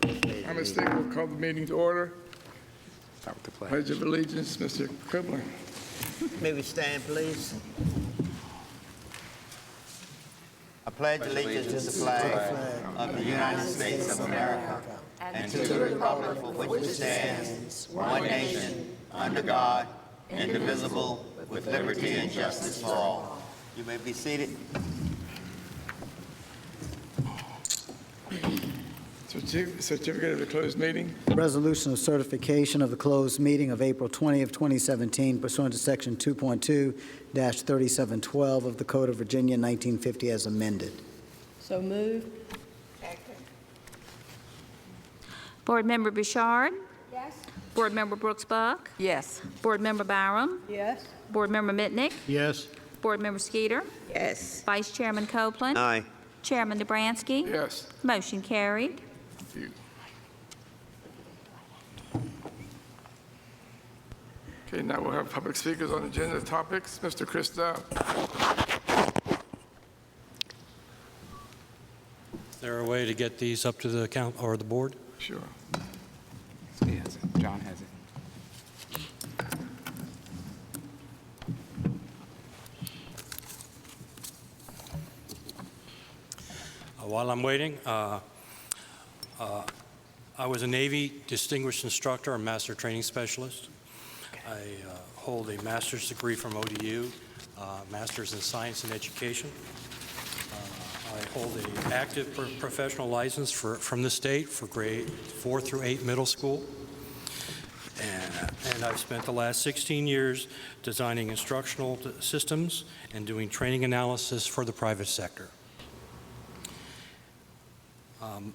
My mistake, we'll call the meeting to order. Start with the pledge. Pledge of Allegiance, Mr. Kibler. May we stand, please? I pledge allegiance to the flag of the United States of America and to the republic for which it stands, one nation, under God, indivisible, with liberty and justice for all. You may be seated. Certificate of the closed meeting. Resolution of certification of the closed meeting of April 20th, 2017 pursuant to Section 2.2-3712 of the Code of Virginia 1950 as amended. So moved. Board Member Bouchard? Yes. Board Member Brooks-Buck? Yes. Board Member Byram? Yes. Board Member Mitnick? Yes. Board Member Skeeter? Yes. Vice Chairman Copeland? Aye. Chairman Dobransky? Yes. Motion carried. Okay, now we'll have public speakers on agenda topics. Mr. Chris Dow. Is there a way to get these up to the count or the board? Sure. He has it. John has it. While I'm waiting, I was a Navy distinguished instructor and master training specialist. I hold a master's degree from ODU, master's in science and education. I hold an active professional license from the state for grade 4 through 8 middle school. And I've spent the last 16 years designing instructional systems and doing training analysis for the private sector.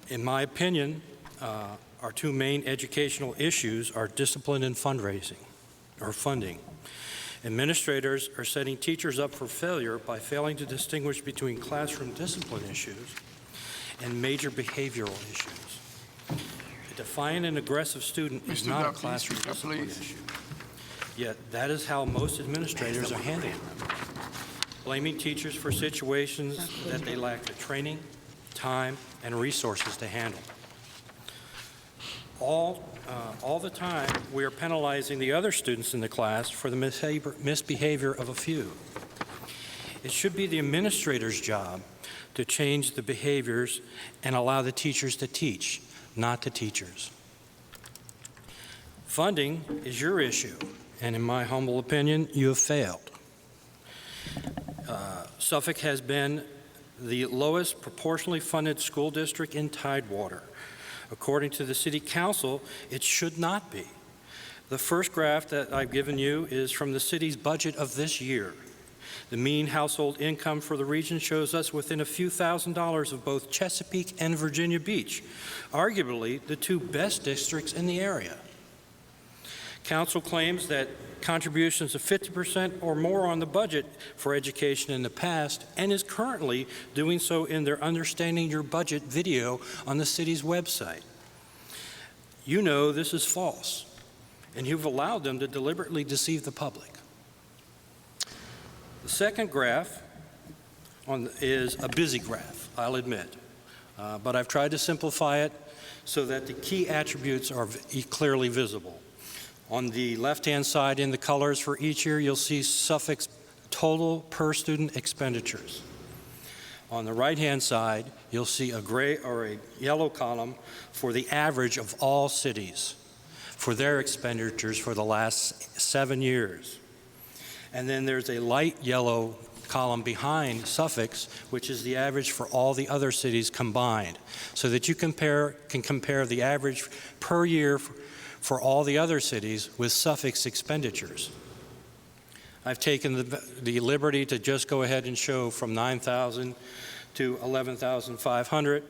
In my opinion, our two main educational issues are discipline and fundraising, or funding. Administrators are setting teachers up for failure by failing to distinguish between classroom discipline issues and major behavioral issues. A defiant and aggressive student is Mr. not a Duffy, classroom speak up, discipline please. issue. Yet that is how most administrators are handling them, blaming teachers for situations that they lack the training, time, and resources to handle. All the time, we are penalizing the other students in the class for the misbehavior of a few. It should be the administrator's job to change the behaviors and allow the teachers to teach, not the teachers. Funding is your issue, and in my humble opinion, you have failed. Suffolk has been the lowest proportionally funded school district in Tidewater. According to the City Council, it should not be. The first graph that I've given you is from the city's budget of this year. The mean household income for the region shows us within a few $1,000s of both Chesapeake and Virginia Beach, arguably the two best districts in the area. Council claims that contributions of 50% or more on the budget for education in the past and is currently doing so in their Understanding Your Budget video on the city's website. You know this is false, and you've allowed them to deliberately deceive the public. The second graph is a busy graph, I'll admit, but I've tried to simplify it so that the key attributes are clearly visible. On the left-hand side in the colors for each year, you'll see Suffolk's total per student expenditures. On the right-hand side, you'll see a gray or a yellow column for the average of all cities for their expenditures for the last 7 years. And then there's a light yellow column behind Suffolk's, which is the average for all the other cities combined, so that you can compare the average per year for all the other cities with Suffolk's expenditures. I've taken the liberty to just go ahead and show from 9,000 to 11,500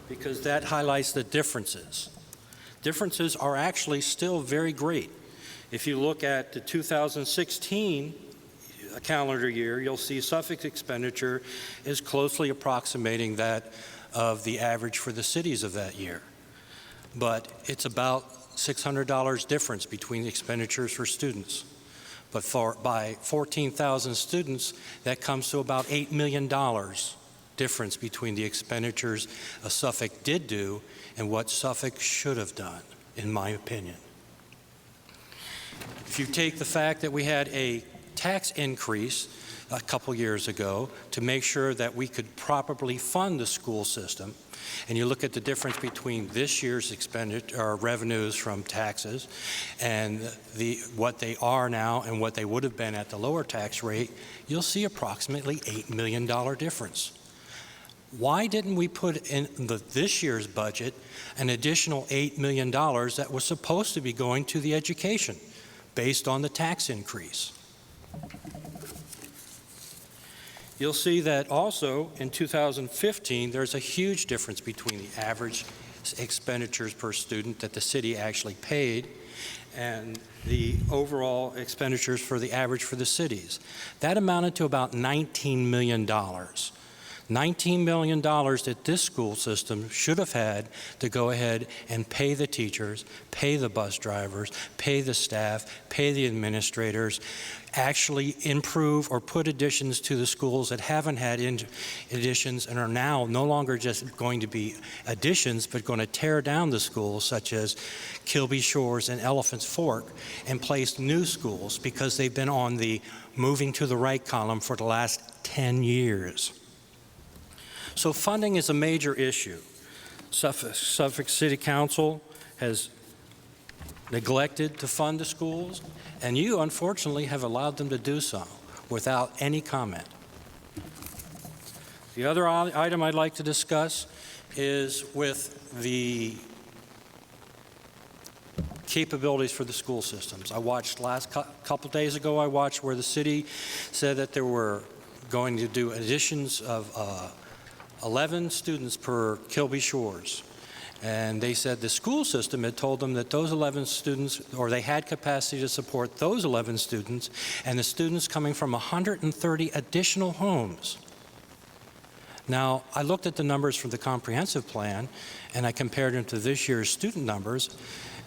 because that highlights the differences. Differences are actually still very great. If you look at the 2016 calendar year, you'll see Suffolk's expenditure is closely approximating that of the average for the cities of that year. But it's about $600 difference between the expenditures for students. But by 14,000 students, that comes to about $8 million difference between the expenditures Suffolk did do and what Suffolk should have done, in my opinion. If you take the fact that we had a tax increase a couple years ago to make sure that we could properly fund the school system, and you look at the difference between this year's revenues from taxes and what they are now and what they would have been at the lower tax rate, you'll see approximately $8 million difference. Why didn't we put in this year's budget an additional $8 million that was supposed to be going to the education based on the tax increase? You'll see that also in 2015, there's a huge difference between the average expenditures per student that the city actually paid and the overall expenditures for the average for the cities. That amounted to about $19 million. $19 million that this school system should have had to go ahead and pay the teachers, pay the bus drivers, pay the staff, pay the administrators, actually improve or put additions to the schools that haven't had additions and are now no longer just going to be additions, but going to tear down the schools such as Kilby Shores and Elephants Fork and place new schools because they've been on the moving to the right column for the last 10 years. So funding is a major issue. Suffolk City Council has neglected to fund the schools, and you, unfortunately, have allowed them to do so without any comment. The other item I'd like to discuss is with the capabilities for the school systems. I watched couple days ago, I watched where the city said that they were going to do additions of 11 students per Kilby Shores. And they said the school system had told them that those 11 students, or they had capacity to support those 11 students, and the students coming from 130 additional homes. Now, I looked at the numbers from the comprehensive plan, and I compared them to this year's student numbers,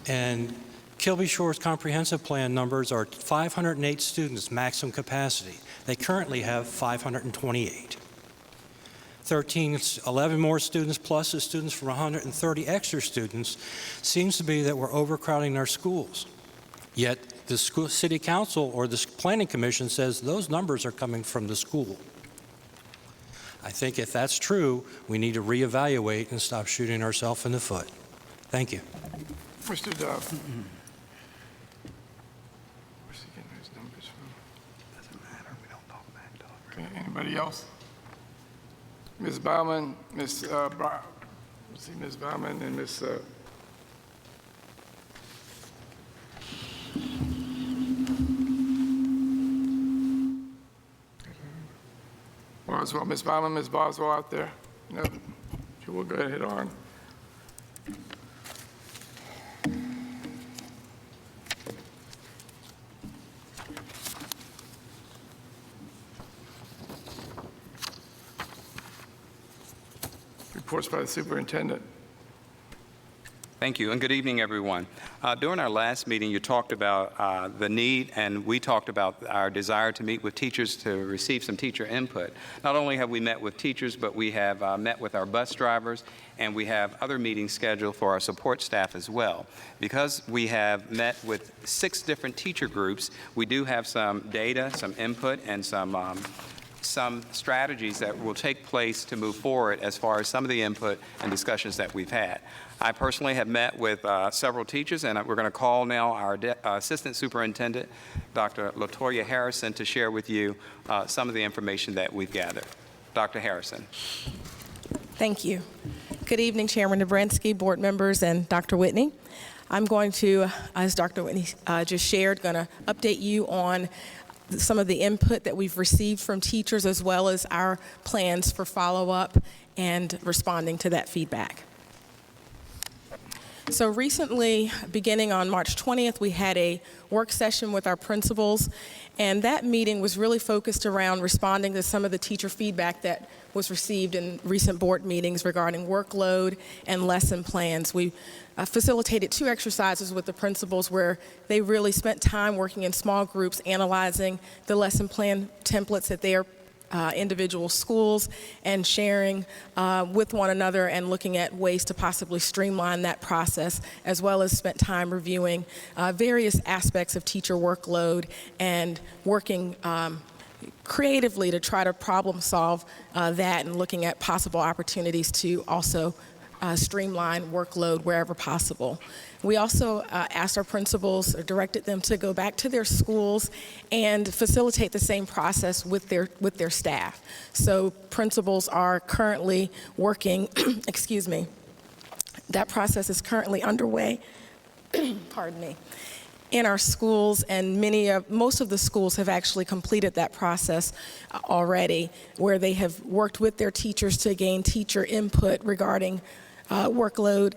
and Kilby Shores comprehensive plan numbers are 508 students maximum capacity. They currently have 528. 11 more students plus the students from 130 extra students seems to be that we're overcrowding our schools. Yet the city council or the planning commission says those numbers are coming from the school. I think if that's true, we need to reevaluate and stop shooting ourselves in the foot. Thank you. Mr. Dove. Where's he getting those numbers from? Doesn't matter. We don't talk back to her. Okay, anybody else? Ms. Baumann, Ms. Ms. Baumann and Ms. Boswell. Ms. Baumann, Ms. Boswell out there? No? Okay, we'll go ahead on. Reports by the superintendent. Thank you, and good evening, everyone. During our last meeting, you talked about the need, and we talked about our desire to meet with teachers to receive some teacher input. Not only have we met with teachers, but we have met with our bus drivers, and we have other meetings scheduled for our support staff as well. Because we have met with 6 different teacher groups, we do have some data, some input, and some strategies that will take place to move forward as far as some of the input and discussions that we've had. I personally have met with several teachers, and we're going to call now our Assistant Superintendent, Dr. LaToya Harrison, to share with you some of the information that we've gathered. Dr. Harrison. Thank you. Good evening, Chairman Dobransky, board members, and Dr. Whitney. I'm going to, as Dr. Whitney just shared, going to update you on some of the input that we've received from teachers, as well as our plans for follow-up and responding to that feedback. So recently, beginning on March 20th, we had a work session with our principals, and that meeting was really focused around responding to some of the teacher feedback that was received in recent board meetings regarding workload and lesson plans. We facilitated 2 exercises with the principals where they really spent time working in small groups analyzing the lesson plan templates that they are individual schools and sharing with one another and looking at ways to possibly streamline that process, as well as spent time reviewing various aspects of teacher workload and working creatively to try to problem solve that and looking at possible opportunities to also streamline workload wherever possible. We also asked our principals or directed them to go back to their schools and facilitate the same process with their staff. So principals are currently working, excuse me, that process is currently underway, pardon me, in our schools, and most of the schools have actually completed that process already, where they have worked with their teachers to gain teacher input regarding workload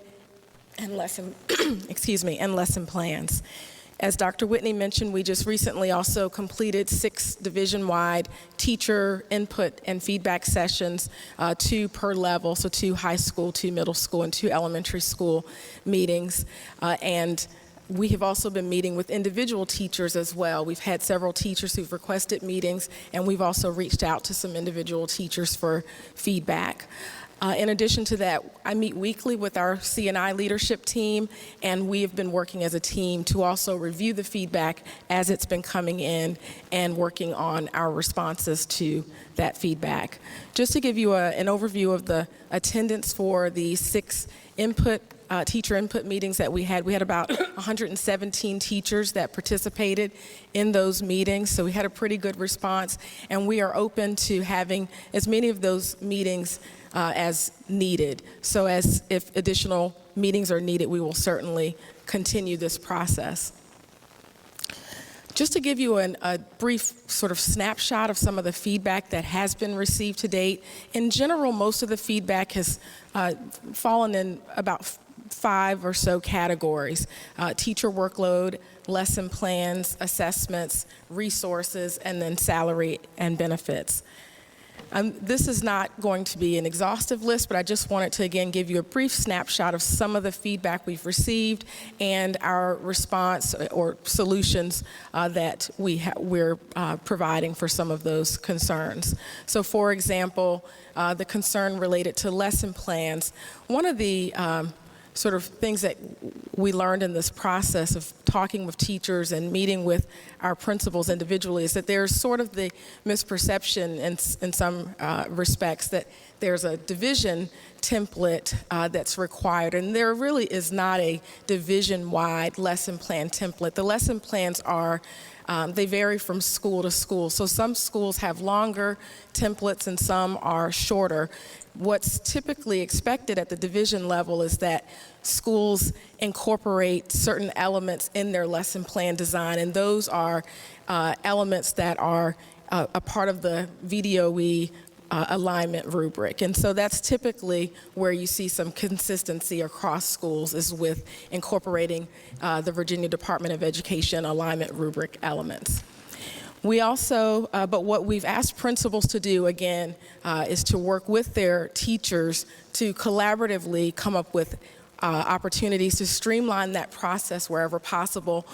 and lesson, excuse me, and lesson plans. As Dr. Whitney mentioned, we just recently also completed 6 division-wide teacher input and feedback sessions, 2 per level, so 2 high school, 2 middle school, and 2 elementary school meetings. And we have also been meeting with individual teachers as well. We've had several teachers who've requested meetings, and we've also reached out to some individual teachers for feedback. In addition to that, I meet weekly with our C&I leadership team, and we have been working as a team to also review the feedback as it's been coming in and working on our responses to that feedback. Just to give you an overview of the attendance for the 6 teacher input meetings that we had about 117 teachers that participated in those meetings, so we had a pretty good response, and we are open to having as many of those meetings as needed. So if additional meetings are needed, we will certainly continue this process. Just to give you a brief sort of snapshot of some of the feedback that has been received to date, in general, most of the feedback has fallen in about 5 or so categories: teacher workload, lesson plans, assessments, resources, and then salary and benefits. This is not going to be an exhaustive list, but I just wanted to, again, give you a brief snapshot of some of the feedback we've received and our response or solutions that we're providing for some of those concerns. So, for example, the concern related to lesson plans. One of the sort of things that we learned in this process of talking with teachers and meeting with our principals individually is that there's sort of the misperception in some respects that there's a division template that's required, and there really is not a division-wide lesson plan template. The lesson plans are they vary from school to school. So some schools have longer templates and some are shorter. What's typically expected at the division level is that schools incorporate certain elements in their lesson plan design, and those are elements that are a part of the VDOE alignment rubric. And so that's typically where you see some consistency across schools, is with incorporating the Virginia Department of Education alignment rubric elements. We also, but what we've asked principals to do, again, is to work with their teachers to collaboratively come up with opportunities to streamline that process wherever possible.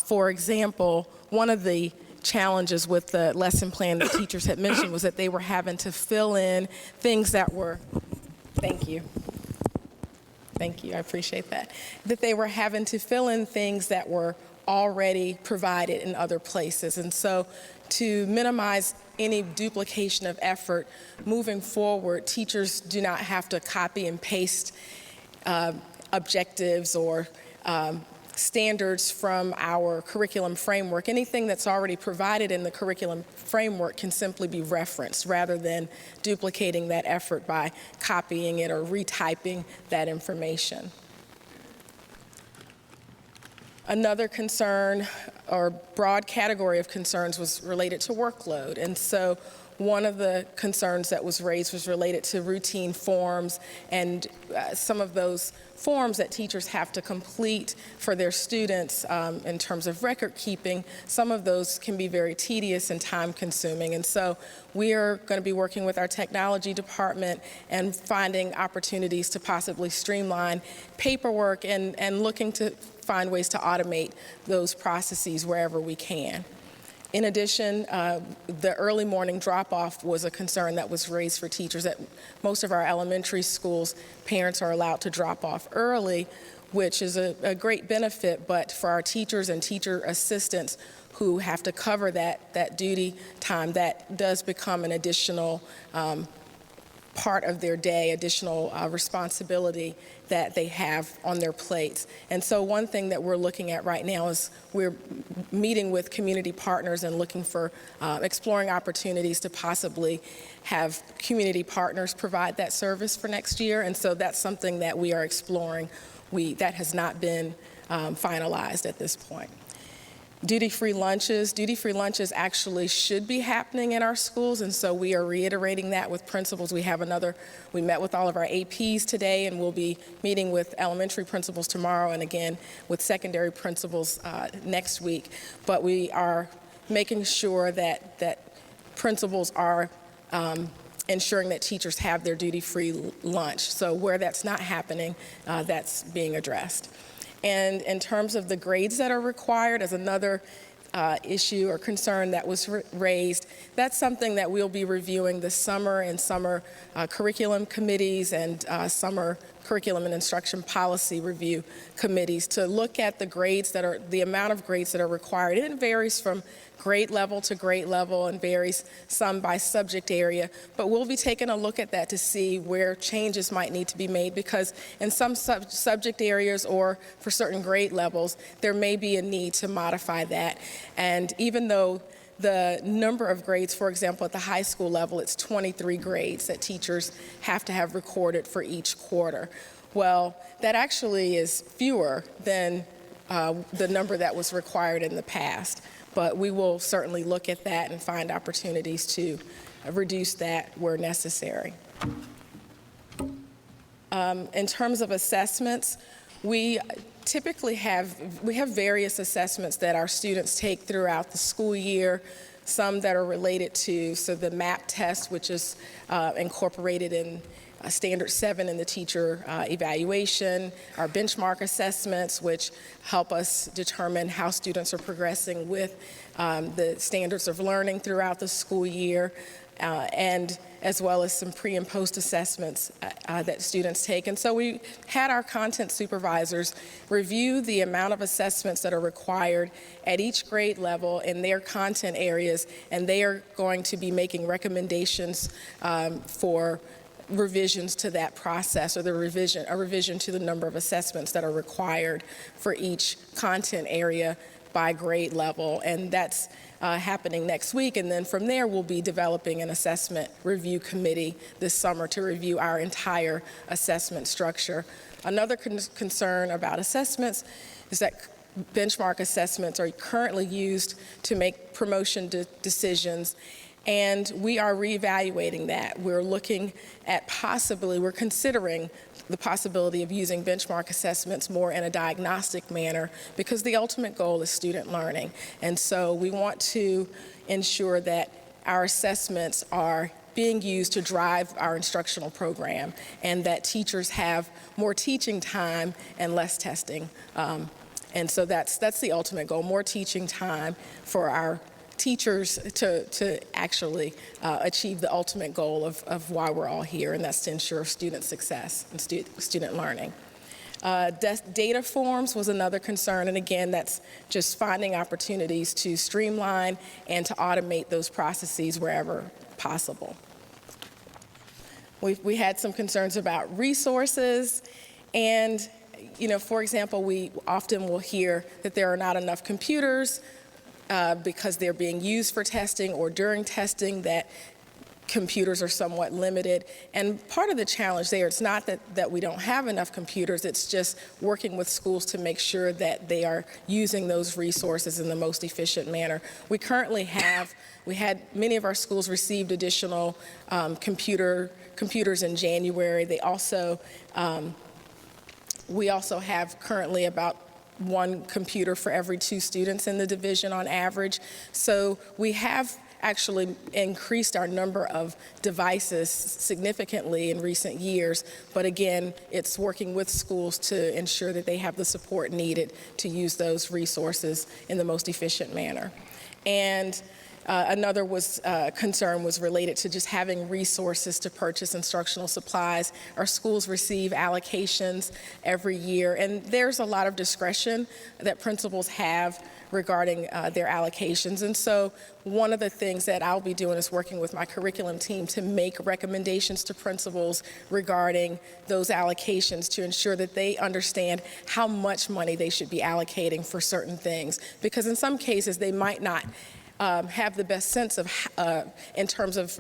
For example, one of the challenges with the lesson plan that teachers had mentioned was that they were having to fill in things that were, thank you, I appreciate that they were having to fill in things that were already provided in other places. And so to minimize any duplication of effort moving forward, teachers do not have to copy and paste objectives or standards from our curriculum framework. Anything that's already provided in the curriculum framework can simply be referenced rather than duplicating that effort by copying it or retyping that information. Another concern or broad category of concerns was related to workload. And so one of the concerns that was raised was related to routine forms and some of those forms that teachers have to complete for their students in terms of record keeping. Some of those can be very tedious and time consuming. And so we are going to be working with our technology department and finding opportunities to possibly streamline paperwork and looking to find ways to automate those processes wherever we can. In addition, the early morning drop-off was a concern that was raised for teachers. At most of our elementary schools, parents are allowed to drop off early, which is a great benefit, but for our teachers and teacher assistants who have to cover that duty time, that does become an additional part of their day, additional responsibility that they have on their plates. And so one thing that we're looking at right now is we're meeting with community partners and looking for exploring opportunities to possibly have community partners provide that service for next year. And so that's something that we are exploring. That has not been finalized at this point. Duty-free lunches. Duty-free lunches actually should be happening in our schools, and so we are reiterating that with principals. We met with all of our APs today, and we'll be meeting with elementary principals tomorrow, and again with secondary principals next week. But we are making sure that principals are ensuring that teachers have their duty-free lunch. So where that's not happening, that's being addressed. And in terms of the grades that are required as another issue or concern that was raised, that's something that we'll be reviewing this summer in summer curriculum committees and summer curriculum and instruction policy review committees to look at the amount of grades that are required. It varies from grade level to grade level and varies some by subject area, but we'll be taking a look at that to see where changes might need to be made, because in some subject areas or for certain grade levels, there may be a need to modify that. And even though the number of grades, for example, at the high school level, it's 23 grades that teachers have to have recorded for each quarter. Well, that actually is fewer than the number that was required in the past. But we will certainly look at that and find opportunities to reduce that where necessary. In terms of assessments, we typically have various assessments that our students take throughout the school year, some that are related to the MAP test, which is incorporated in Standard 7 in the teacher evaluation, our benchmark assessments, which help us determine how students are progressing with the standards of learning throughout the school year, and as well as some pre and post assessments that students take. And so we had our content supervisors review the amount of assessments that are required at each grade level in their content areas, and they are going to be making recommendations for revisions to that process, or a revision to the number of assessments that are required for each content area by grade level. And that's happening next week. And then from there, we'll be developing an assessment review committee this summer to review our entire assessment structure. Another concern about assessments is that benchmark assessments are currently used to make promotion decisions, and we are reevaluating that. We're looking at we're considering the possibility of using benchmark assessments more in a diagnostic manner, because the ultimate goal is student learning. And so we want to ensure that our assessments are being used to drive our instructional program, and that teachers have more teaching time and less testing. And so that's the ultimate goal, more teaching time for our teachers to actually achieve the ultimate goal of why we're all here, and that's to ensure student success and student learning. Data forms was another concern, and again, that's just finding opportunities to streamline and to automate those processes wherever possible. We had some concerns about resources, and for example, we often will hear that there are not enough computers because they're being used for testing, or during testing that computers are somewhat limited. And part of the challenge there, it's not that we don't have enough computers, it's just working with schools to make sure that they are using those resources in the most efficient manner. We had many of our schools received additional computers in January. We also have currently about 1 computer for every 2 students in the division on average. So we have actually increased our number of devices significantly in recent years, but again, it's working with schools to ensure that they have the support needed to use those resources in the most efficient manner. And another concern was related to just having resources to purchase instructional supplies. Our schools receive allocations every year, and there's a lot of discretion that principals have regarding their allocations. And so one of the things that I'll be doing is working with my curriculum team to make recommendations to principals regarding those allocations to ensure that they understand how much money they should be allocating for certain things. Because in some cases, they might not have the best sense of, in terms of,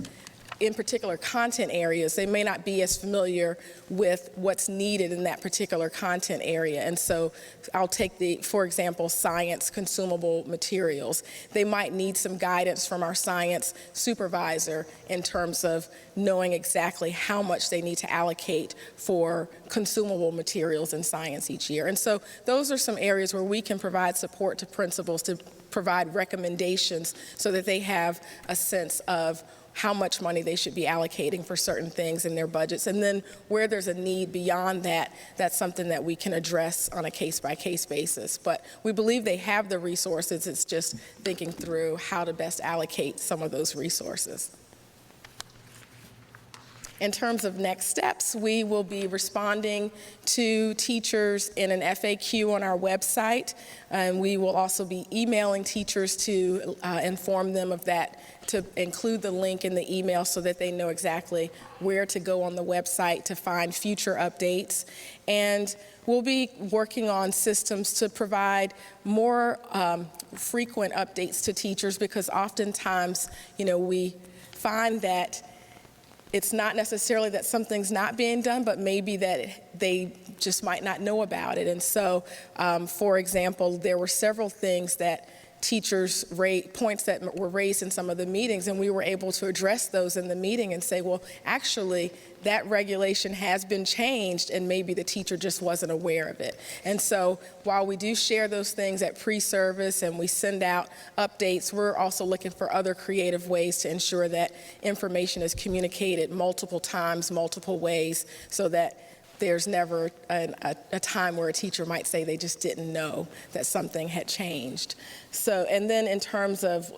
in particular content areas, they may not be as familiar with what's needed in that particular content area. And so I'll take for example, science consumable materials. They might need some guidance from our science supervisor in terms of knowing exactly how much they need to allocate for consumable materials in science each year. And so those are some areas where we can provide support to principals to provide recommendations so that they have a sense of how much money they should be allocating for certain things in their budgets. And then where there's a need beyond that, that's something that we can address on a case-by-case basis. But we believe they have the resources. It's just thinking through how to best allocate some of those resources. In terms of next steps, we will be responding to teachers in an FAQ on our website, and we will also be emailing teachers to inform them of that, to include the link in the email so that they know exactly where to go on the website to find future updates. And we'll be working on systems to provide more frequent updates to teachers, because oftentimes, we find that it's not necessarily that something's not being done, but maybe that they just might not know about it. And so, for example, there were several things that teachers points that were raised in some of the meetings, and we were able to address those in the meeting and say, well, actually, that regulation has been changed, and maybe the teacher just wasn't aware of it. And so while we do share those things at pre-service and we send out updates, we're also looking for other creative ways to ensure that information is communicated multiple times, multiple ways, so that there's never a time where a teacher might say they just didn't know that something had changed. So, and then in terms of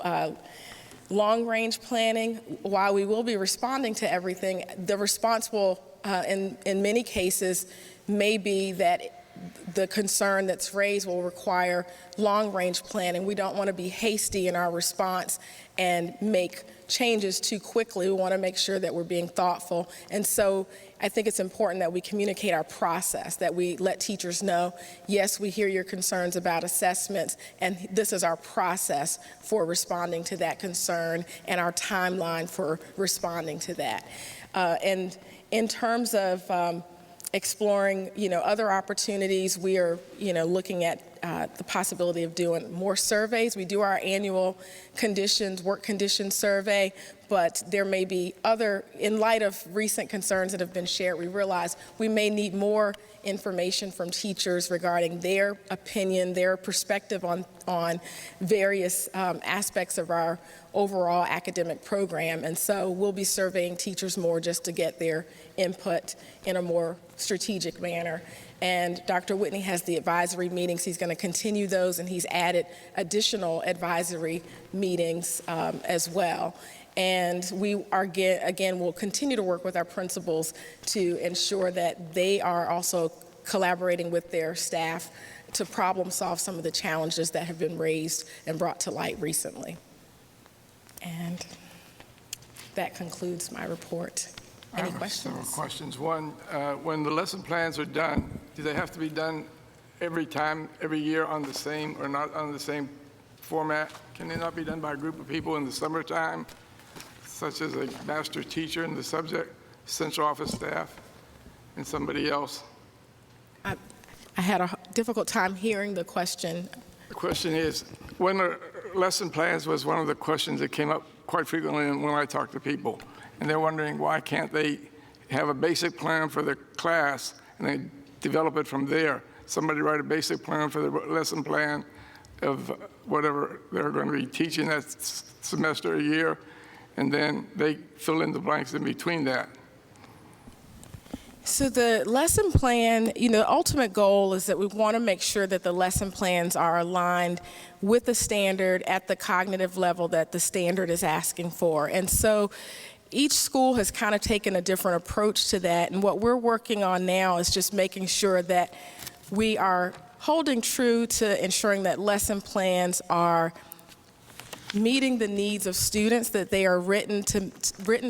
long-range planning, while we will be responding to everything, the response will, in many cases, may be that the concern that's raised will require long-range planning. We don't want to be hasty in our response and make changes too quickly. We want to make sure that we're being thoughtful. And so I think it's important that we communicate our process, that we let teachers know, yes, we hear your concerns about assessments, and this is our process for responding to that concern and our timeline for responding to that. And in terms of exploring, other opportunities, we are, looking at the possibility of doing more surveys. We do our annual work conditions survey, but there may be in light of recent concerns that have been shared, we realize we may need more information from teachers regarding their opinion, their perspective on various aspects of our overall academic program. And so we'll be surveying teachers more just to get their input in a more strategic manner. And Dr. Whitney has the advisory meetings. He's going to continue those, and he's added additional advisory meetings as well. And we are, again, will continue to work with our principals to ensure that they are also collaborating with their staff to problem solve some of the challenges that have been raised and brought to light recently. And that concludes my report. Any questions? Several questions. One, when the lesson plans are done, do they have to be done every year on the same, or not on the same format? Can they not be done by a group of people in the summertime, such as a master teacher in the subject, central office staff, and somebody else? I had a difficult time hearing the question. The question is, when the lesson plans was one of the questions that came up quite frequently when I talk to people. And they're wondering, why can't they have a basic plan for their class and they develop it from there? Somebody write a basic plan for the lesson plan of whatever they're going to be teaching that semester or year, and then they fill in the blanks in between that. So the lesson plan, the ultimate goal is that we want to make sure that the lesson plans are aligned with the standard at the cognitive level that the standard is asking for. And so each school has kind of taken a different approach to that. And what we're working on now is just making sure that we are holding true to ensuring that lesson plans are meeting the needs of students, that they are written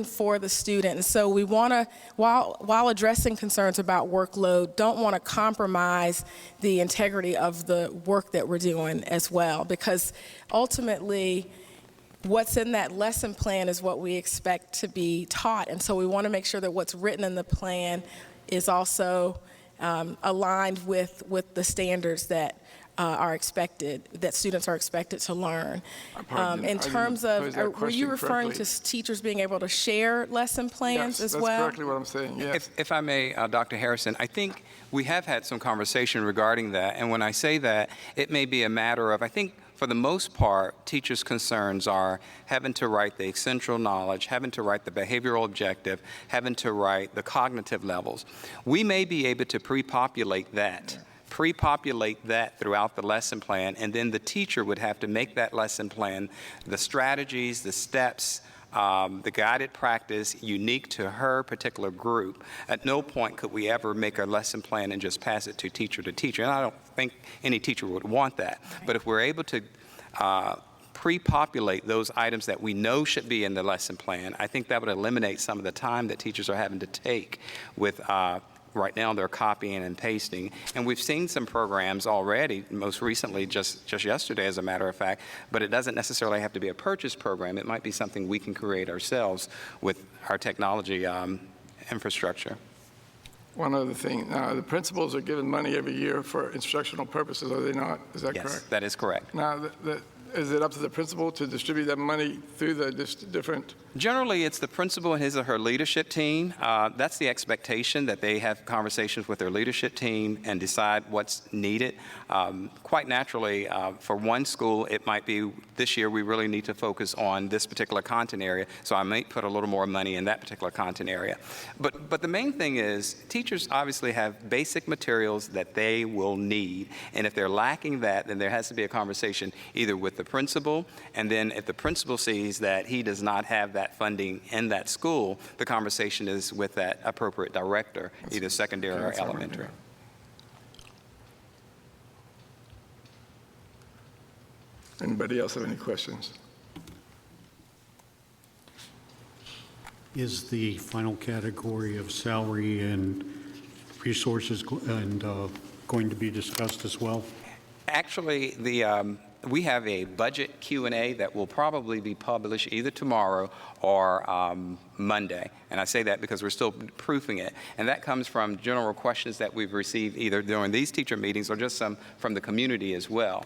for the student. And so we want to, while addressing concerns about workload, don't want to compromise the integrity of the work that we're doing as well, because ultimately what's in that lesson plan is what we expect to be taught. And so we want to make sure that what's written in the plan is also aligned with the standards that are expected, that students are expected to learn. In terms of, were you referring to teachers being able to share lesson plans as well? Yes, that's correctly what I'm saying, yes. If I may, Dr. Harrison, I think we have had some conversation regarding that. And when I say that, it may be a matter of, I think for the most part, teachers' concerns are having to write the essential knowledge, having to write the behavioral objective, having to write the cognitive levels. We may be able to pre-populate that throughout the lesson plan, and then the teacher would have to make that lesson plan, the strategies, the steps, the guided practice unique to her particular group. At no point could we ever make a lesson plan and just pass it to teacher, and I don't think any teacher would want that. But if we're able to pre-populate those items that we know should be in the lesson plan, I think that would eliminate some of the time that teachers are having to take with right now they're copying and pasting. And we've seen some programs already, most recently just yesterday as a matter of fact, but it doesn't necessarily have to be a purchase program. It might be something we can create ourselves with our technology infrastructure. One other thing, the principals are given money every year for instructional purposes, are they not? Is that correct? Yes, that is correct. Now, is it up to the principal to distribute that money through the different? Generally, it's the principal and his or her leadership team. That's the expectation, that they have conversations with their leadership team and decide what's needed. Quite naturally, for one school, it might be this year we really need to focus on this particular content area, so I might put a little more money in that particular content area. But the main thing is teachers obviously have basic materials that they will need, and if they're lacking that, then there has to be a conversation either with the principal, and then if the principal sees that he does not have that funding in that school, the conversation is with that appropriate director, either secondary or elementary. Anybody else have any questions? Is the final category of salary and resources going to be discussed as well? Actually, we have a budget Q&A that will probably be published either tomorrow or Monday. And I say that because we're still proofing it. And that comes from general questions that we've received either during these teacher meetings or just some from the community as well.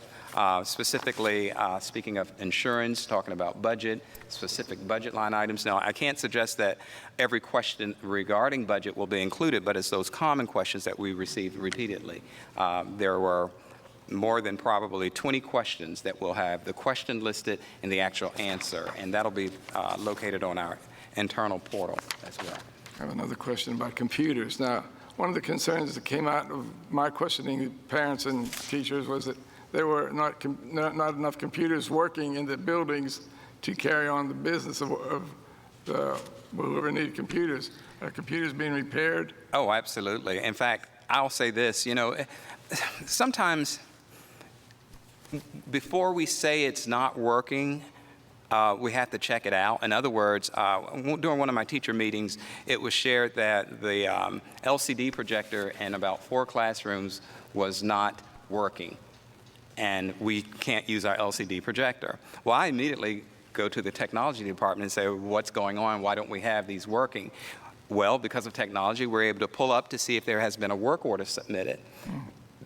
Specifically, speaking of insurance, talking about budget, specific budget line items. Now, I can't suggest that every question regarding budget will be included, but it's those common questions that we received repeatedly. There were more than probably 20 questions that will have the question listed and the actual answer, and that'll be located on our internal portal as well. I have another question about computers. Now, one of the concerns that came out of my questioning parents and teachers was that there were not enough computers working in the buildings to carry on the business of whoever needed computers. Are computers being repaired? Oh, absolutely. In fact, I'll say this, sometimes before we say it's not working, we have to check it out. In other words, during one of my teacher meetings, it was shared that the LCD projector in about 4 classrooms was not working, and we can't use our LCD projector. Well, I immediately go to the technology department and say, what's going on? Why don't we have these working? Well, because of technology, we're able to pull up to see if there has been a work order submitted.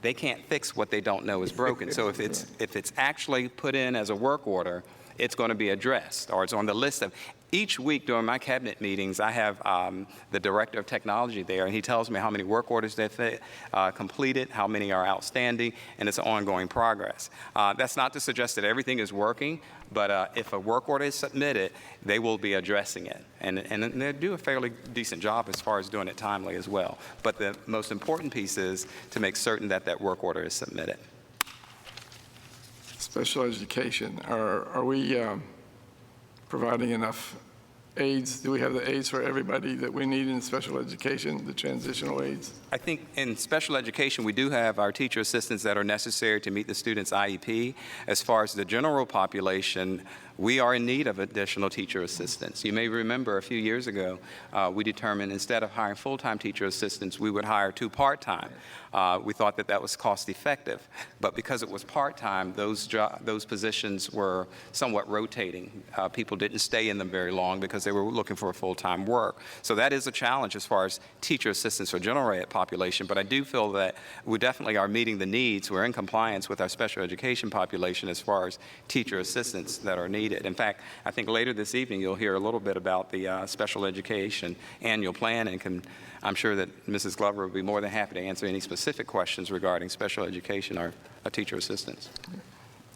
They can't fix what they don't know is broken. So if it's actually put in as a work order, it's going to be addressed, or it's on the list of. Each week during my cabinet meetings, I have the director of technology there, and he tells me how many work orders they've completed, how many are outstanding, and it's ongoing progress. That's not to suggest that everything is working, but if a work order is submitted, they will be addressing it. And they do a fairly decent job as far as doing it timely as well. But the most important piece is to make certain that that work order is submitted. Special education, are we providing enough aids? Do we have the aids for everybody that we need in special education, the transitional aids? I think in special education, we do have our teacher assistants that are necessary to meet the student's IEP. As far as the general population, we are in need of additional teacher assistants. You may remember a few years ago, we determined instead of hiring full-time teacher assistants, we would hire 2 part-time. We thought that that was cost-effective, but because it was part-time, those positions were somewhat rotating. People didn't stay in them very long because they were looking for full-time work. So that is a challenge as far as teacher assistants for general ed population, but I do feel that we definitely are meeting the needs. We're in compliance with our special education population as far as teacher assistants that are needed. In fact, I think later this evening you'll hear a little bit about the special education annual plan, and I'm sure that Mrs. Glover will be more than happy to answer any specific questions regarding special education or teacher assistants.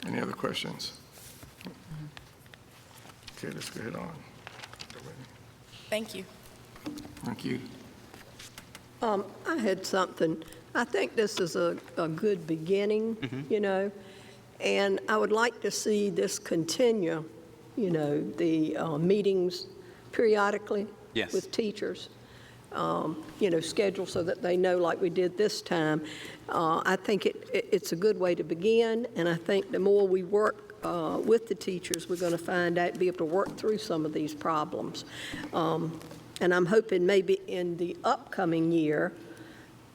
Any other questions? Okay, let's go ahead on. Thank you. Thank you. I had something. I think this is a good beginning, you know, and I would like to see this continue, you know, the meetings periodically Yes. with teachers, you know, scheduled so that they know like we did this time. I think it's a good way to begin, and I think the more we work with the teachers, we're going to be able to work through some of these problems. And I'm hoping maybe in the upcoming year,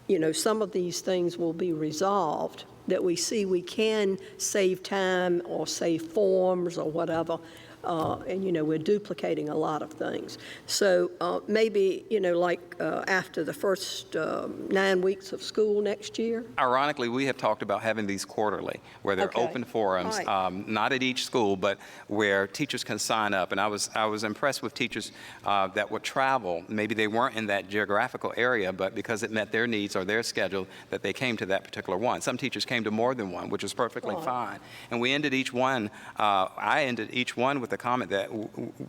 you know, some of these things will be resolved, that we see we can save time or save forms or whatever. And, you know, we're duplicating a lot of things. So maybe, you know, like after the first 9 weeks of school next year. Ironically, we have talked about having these quarterly, where they're Okay. open forums, All right. not at each school, but where teachers can sign up. And I was impressed with teachers that would travel. Maybe they weren't in that geographical area, but because it met their needs or their schedule, that they came to that particular one. Some teachers came to more than one, which was perfectly fine. And we ended each one, I ended each one with the comment that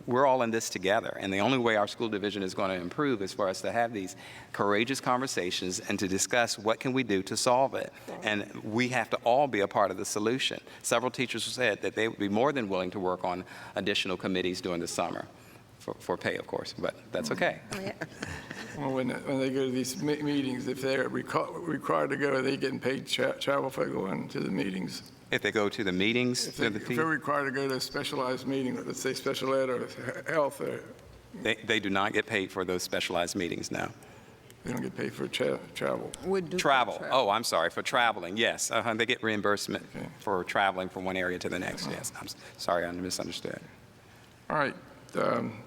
we're all in this together, and the only way our school division is going to improve is for us to have these courageous conversations and to discuss what can we do to solve it. And we have to all be a part of the solution. Several teachers said that they would be more than willing to work on additional committees during the summer, for pay, of course, but that's okay. Well, when they go to these meetings, if they're required to go, are they getting paid travel for going to the meetings? If they go to the meetings, If they're required to go to a specialized meeting, let's say special ed or health, or they do not get paid for those specialized meetings now. they don't get paid for travel. Travel. Oh, I'm sorry, for traveling, yes. They get reimbursement Okay. for traveling from one area to the next, yes. I'm sorry, I misunderstood. All right,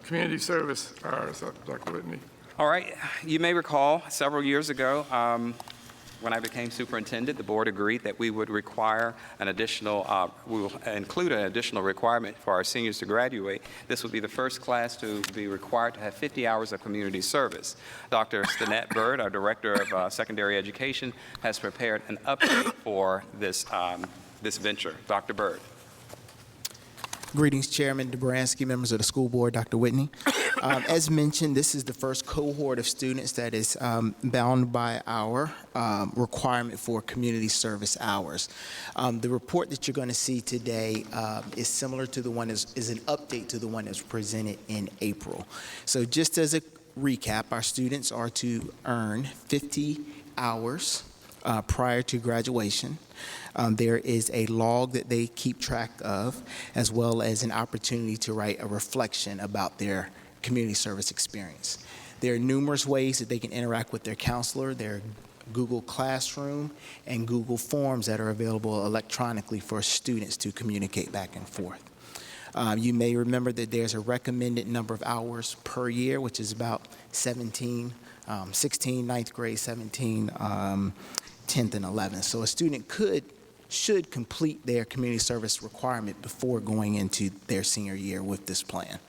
community service hours, Dr. Whitney. All right, you may recall several years ago, when I became superintendent, the board agreed that we would require an additional, we will include an additional requirement for our seniors to graduate. This would be the first class to be required to have 50 hours of community service. Dr. Stanette Bird, our Director of Secondary Education, has prepared an update for this, this venture. Dr. Bird. Greetings, Chairman Dobransky, members of the school board, Dr. Whitney. As mentioned, this is the first cohort of students that is bound by our requirement for community service hours. The report that you're going to see today is similar to the one, is an update to the one that's presented in April. So just as a recap, our students are to earn 50 hours prior to graduation. There is a log that they keep track of, as well as an opportunity to write a reflection about their community service experience. There are numerous ways that they can interact with their counselor. There are Google Classroom and Google Forms that are available electronically for students to communicate back and forth. You may remember that there's a recommended number of hours per year, which is about 16, ninth grade, 17, 10th and 11th. So a student should complete their community service requirement before going into their senior year with this plan.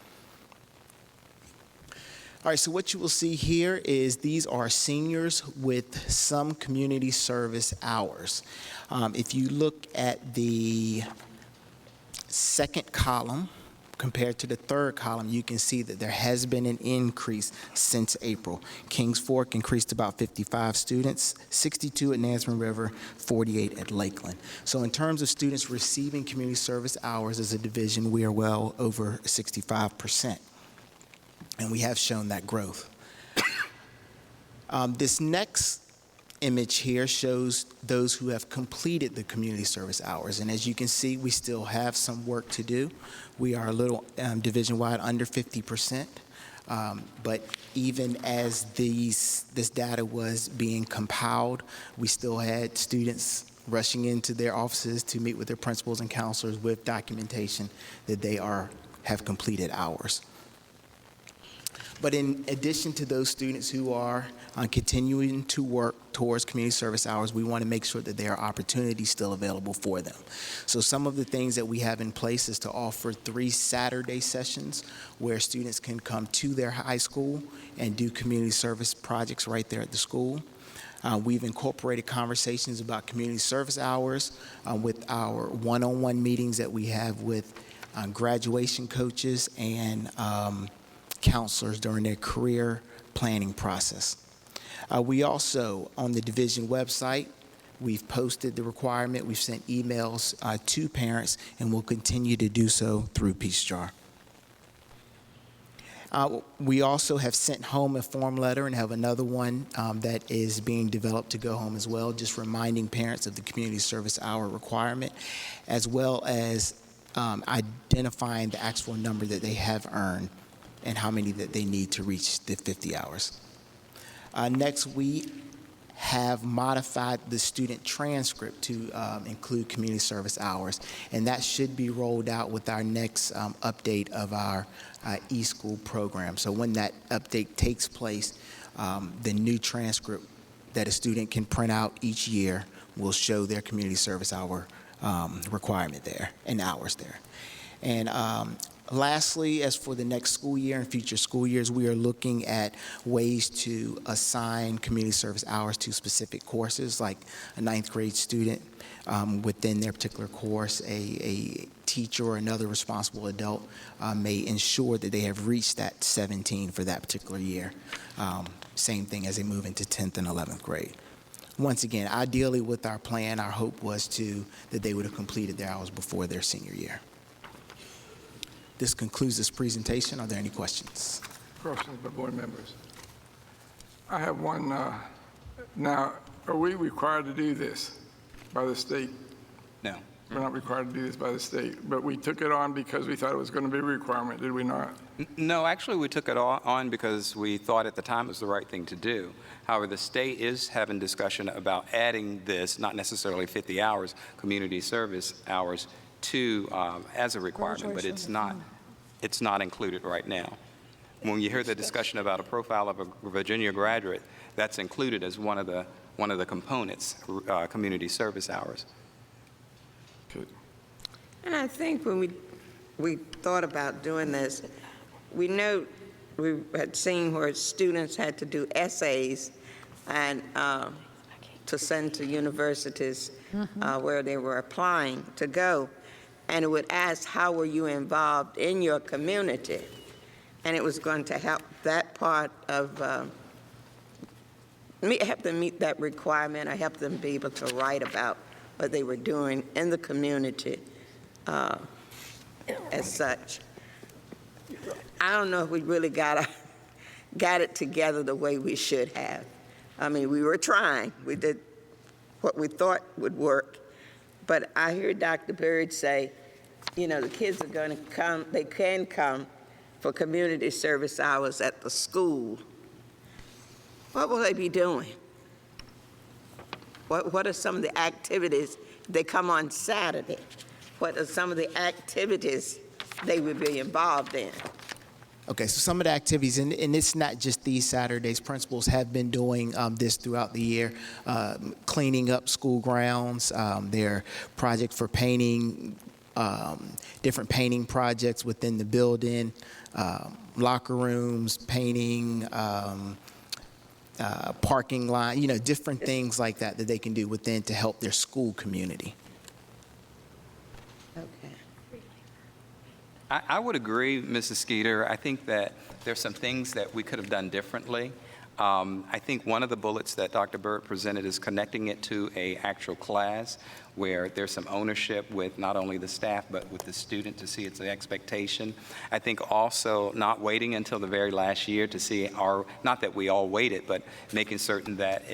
All right, so what you will see here is these are seniors with some community service hours. If you look at the second column compared to the third column, you can see that there has been an increase since April. Kings Fork increased about 55 students, 62 at Nansemond River, 48 at Lakeland. So in terms of students receiving community service hours as a division, we are well over 65%. And we have shown that growth. This next image here shows those who have completed the community service hours. And as you can see, we still have some work to do. We are a little division-wide under 50%. But even as this data was being compiled, we still had students rushing into their offices to meet with their principals and counselors with documentation that they have completed hours. But in addition to those students who are continuing to work towards community service hours, we want to make sure that there are opportunities still available for them. So some of the things that we have in place is to offer 3 Saturday sessions where students can come to their high school and do community service projects right there at the school. We've incorporated conversations about community service hours with our one-on-one meetings that we have with graduation coaches and counselors during their career planning process. We also, on the division website, we've posted the requirement, we've sent emails to parents, and we'll continue to do so through Peace Jar. We also have sent home a form letter and have another one that is being developed to go home as well, just reminding parents of the community service hour requirement, as well as identifying the actual number that they have earned and how many that they need to reach the 50 hours. Next, we have modified the student transcript to include community service hours, and that should be rolled out with our next update of our e-school program. So when that update takes place, the new transcript that a student can print out each year will show their community service hour requirement there and hours there. And lastly, as for the next school year and future school years, we are looking at ways to assign community service hours to specific courses, like a 9th grade student within their particular course, a teacher or another responsible adult may ensure that they have reached that 17 for that particular year. Same thing as they move into 10th and 11th grade. Once again, ideally with our plan, our hope was that they would have completed their hours before their senior year. This concludes this presentation. Are there any questions? Questions by board members? I have one. Now, are we required to do this by the state? No. We're not required to do this by the state, but we took it on because we thought it was going to be a requirement, did we not? No, actually, we took it on because we thought at the time it was the right thing to do. However, the state is having discussion about adding this, not necessarily 50 hours, community service hours, to as a requirement, but it's not included right now. When you hear the discussion about a profile of a Virginia graduate, that's included as one of the components, community service hours. Good. And I think when we thought about doing this, we had seen where students had to do essays and to send to universities where they were applying to go. And it would ask, how were you involved in your community? And it was going to help that part of, help them meet that requirement, or help them be able to write about what they were doing in the community as such. I don't know if we really got it together the way we should have. I mean, we were trying. We did what we thought would work. But I hear Dr. Bird say, you know, the kids are going to come, they can come for community service hours at the school. What will they be doing? What are some of the activities? They come on Saturday. What are some of the activities they would be involved in? Okay, so some of the activities, and it's not just these Saturdays, principals have been doing this throughout the year, cleaning up school grounds, their project for painting, different painting projects within the building, locker rooms, painting, parking lot, different things like that that they can do within to help their school community. Okay. I would agree, Mrs. Skeeter. I think that there's some things that we could have done differently. I think one of the bullets that Dr. Burt presented is connecting it to an actual class where there's some ownership with not only the staff but with the student to see it's an expectation. I think also not waiting until the very last year to see not that we all waited, but making certain that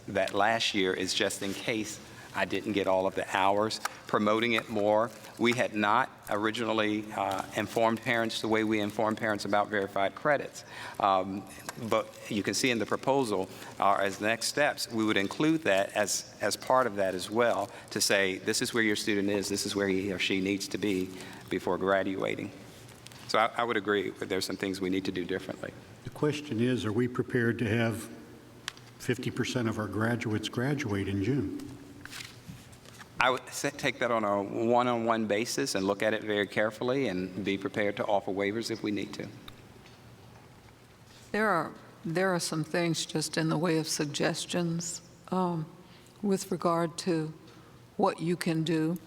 that last year is just in case I didn't get all of the hours, promoting it more. We had not originally informed parents the way we informed parents about verified credits. But you can see in the proposal, as next steps, we would include that as part of that as well, to say, this is where your student is, this is where he or she needs to be before graduating. So I would agree that there's some things we need to do differently. The question is, are we prepared to have 50% of our graduates graduate in June? I would take that on a one-on-one basis and look at it very carefully and be prepared to offer waivers if we need to. There are some things just in the way of suggestions with regard to what you can do.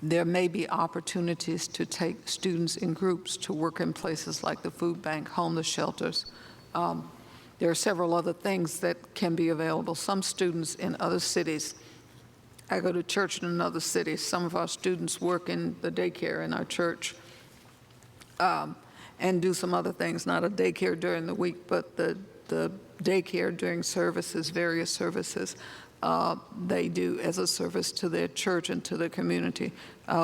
There may be opportunities to take students in groups to work in places like the food bank, homeless shelters. There are several other things that can be available. Some students in other cities, I go to church in another city. Some of our students work in the daycare in our church and do some other things, not a daycare during the week, but the daycare during services, various services they do as a service to their church and to their community.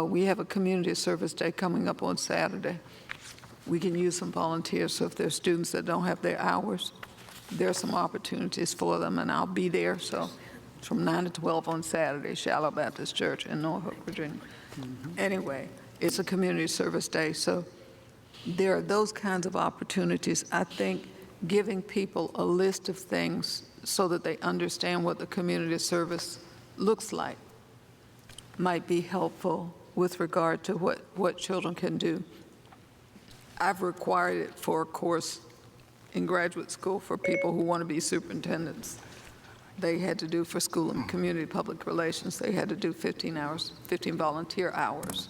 We have a community service day coming up on Saturday. We can use some volunteers, so if there's students that don't have their hours, there are some opportunities for them, and I'll be there. So it's from 9 to 12 on Saturday, Shallow Baptist Church in Norfolk, Virginia. Anyway, it's a community service day, so there are those kinds of opportunities. I think giving people a list of things so that they understand what the community service looks like might be helpful with regard to what children can do. I've required it for a course in graduate school for people who want to be superintendents. They had to do for school and community public relations, they had to do 15 volunteer hours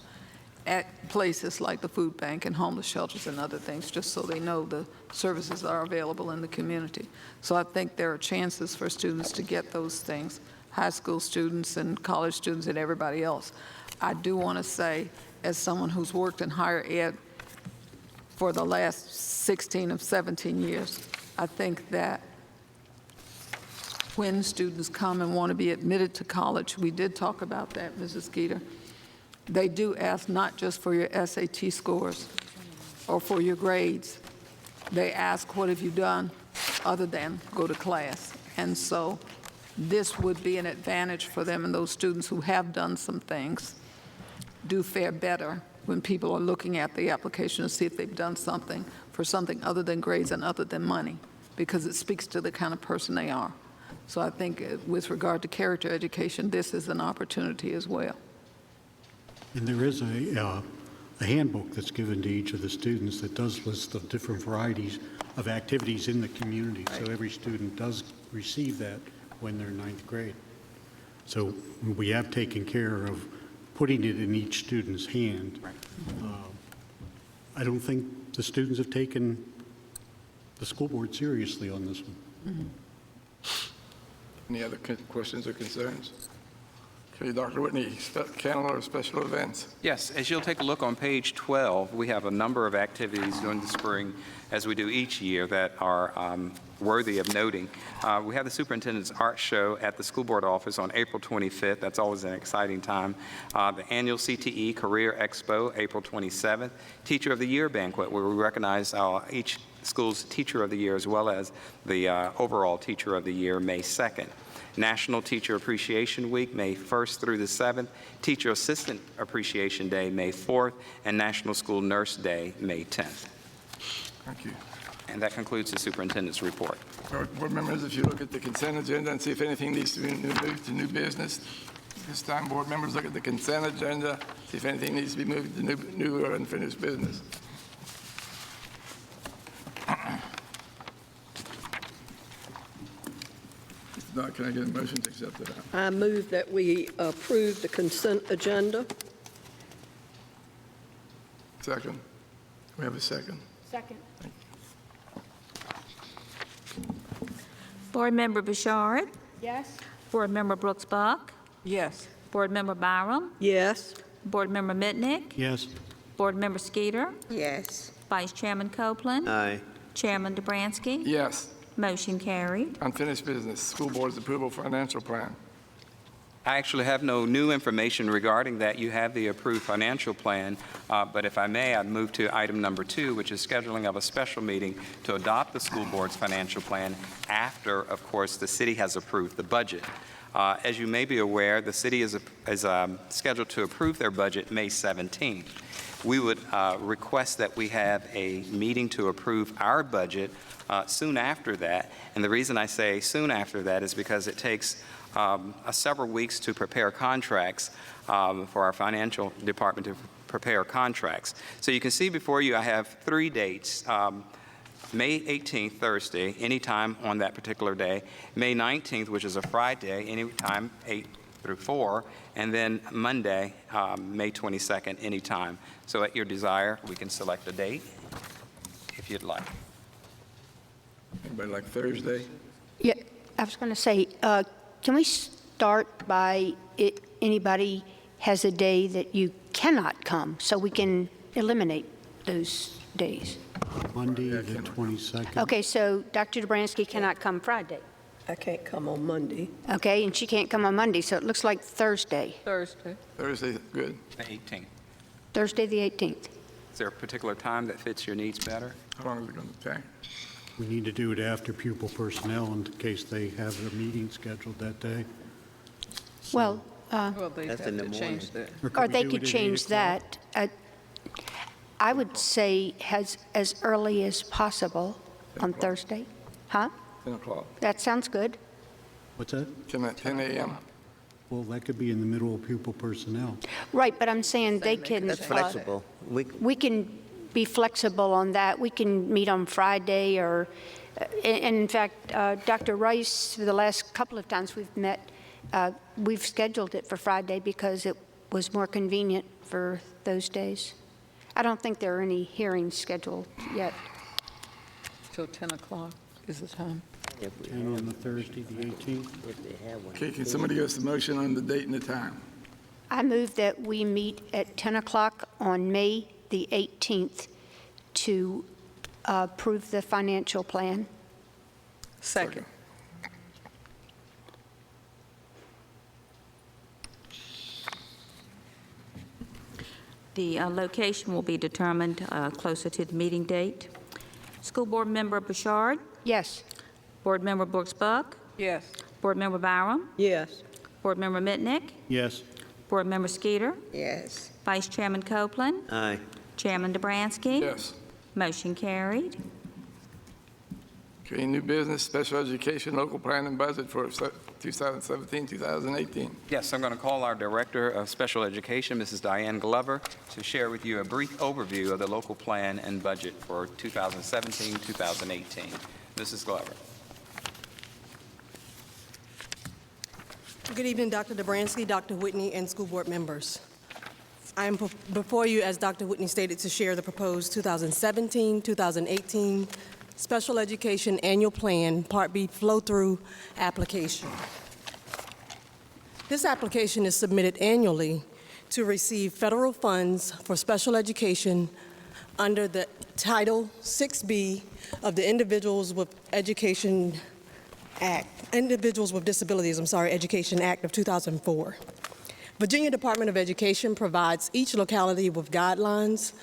at places like the food bank and homeless shelters and other things, just so they know the services are available in the community. So I think there are chances for students to get those things, high school students and college students and everybody else. I do want to say, as someone who's worked in higher ed for the last 16 of 17 years, I think that when students come and want to be admitted to college, we did talk about that, Mrs. Skeeter, they do ask not just for your SAT scores or for your grades. They ask, what have you done other than go to class? And so this would be an advantage for them, and those students who have done some things do fare better when people are looking at the application to see if they've done something for something other than grades and other than money, because it speaks to the kind of person they are. So I think with regard to character education, this is an opportunity as well. And there is a handbook that's given to each of the students that does list the different varieties of activities in the community. So every student does receive that when they're in 9th grade. So we have taken care of putting it in each student's hand. I don't think the students have taken the school board seriously on this one. Mm-hmm. Any other questions or concerns? Okay, Dr. Whitney, calendar of special events. Yes, as you'll take a look on page 12, we have a number of activities during the spring, as we do each year, that are worthy of noting. We have the Superintendent's Art Show at the School Board office on April 25th. That's always an exciting time. The annual CTE Career Expo, April 27th. Teacher of the Year Banquet, where we recognize each school's Teacher of the Year as well as the overall Teacher of the Year, May 2nd. National Teacher Appreciation Week, May 1st through the 7th, Teacher Assistant Appreciation Day, May 4th, and National School Nurse Day, May 10th. Thank you. And that concludes the superintendent's report. Board members, if you look at the consent agenda and see if anything needs to be moved to new business. This time, board members, look at the consent agenda, see if anything needs to be moved to new or unfinished business. not, can I get a motion to accept it? I move that we approve the consent agenda. Second. We have a second. Second. Board Member Bouchard. Yes. Board Member Brooks Buck. Yes. Board Member Byram. Yes. Board Member Mitnick. Yes. Board Member Skeeter. Yes. Vice Chairman Copeland. Aye. Chairman DeBransky. Yes. Motion carried. Unfinished business. School Board's approval financial plan. I actually have no new information regarding that. You have the approved financial plan, but if I may, I'd move to item number 2, which is scheduling of a special meeting to adopt the school board's financial plan after, of course, the city has approved the budget. As you may be aware, the city is scheduled to approve their budget May 17th. We would request that we have a meeting to approve our budget soon after that, and the reason I say soon after that is because it takes several weeks to prepare contracts for our financial department to prepare contracts. So you can see before you I have 3 dates. May 18th, Thursday, anytime on that particular day. May 19th, which is a Friday, anytime 8 through 4. And then Monday, May 22nd, anytime. So at your desire, we can select a date if you'd like. Anybody like Thursday? Yeah, I was going to say, can we start by anybody has a day that you cannot come, so we can eliminate those days? Monday, the 22nd. Okay, so Dr. Dobransky cannot come Friday. I can't come on Monday. Okay, and she can't come on Monday, so it looks like Thursday. Thursday, good. The 18th. Thursday, the 18th. Is there a particular time that fits your needs better? How long is it going to take? We need to do it after pupil personnel in case they have a meeting scheduled that day. Well, Well, they That's have in the to change that. or we they do could it at 8 change o'clock? that. I would say as early as possible on Thursday. Huh? 10 o'clock. That sounds good. What's that? 10 a.m. Well, that could be in the middle of pupil personnel. Right, but I'm saying they can. That's flexible. We can be flexible on that. We can meet on Friday or, and in fact, Dr. Rice, the last couple of times we've met, we've scheduled it for Friday because it was more convenient for those days. I don't think there are any hearings scheduled yet. Till 10 o'clock is the time. 10 on the Thursday, the 18th. Okay, can somebody give us a motion on the date and the time? I move that we meet at 10 o'clock on May the 18th to approve the financial plan. Second. The location will be determined closer to the meeting date. School Board Member Bouchard. Yes. Board Member Brooks Buck. Yes. Board Member Byram. Yes. Board Member Mitnick. Yes. Board Member Skeeter. Yes. Vice Chairman Copeland. Aye. Chairman DeBransky. Yes. Motion carried. Okay, new business, special education, local plan and budget for 2017, 2018. Yes, I'm going to call our Director of Special Education, Mrs. Diane Glover, to share with you a brief overview of the local plan and budget for 2017, 2018. Mrs. Glover. Good evening, Dr. Dobransky, Dr. Whitney, and school board members. I am before you, as Dr. Whitney stated, to share the proposed 2017-2018 Special Education Annual Plan, Part B flow-through application. This application is submitted annually to receive federal funds for special education under the Title 6B of the Individuals with Disabilities, Education Act of 2004. Virginia Department of Education provides each locality with guidelines,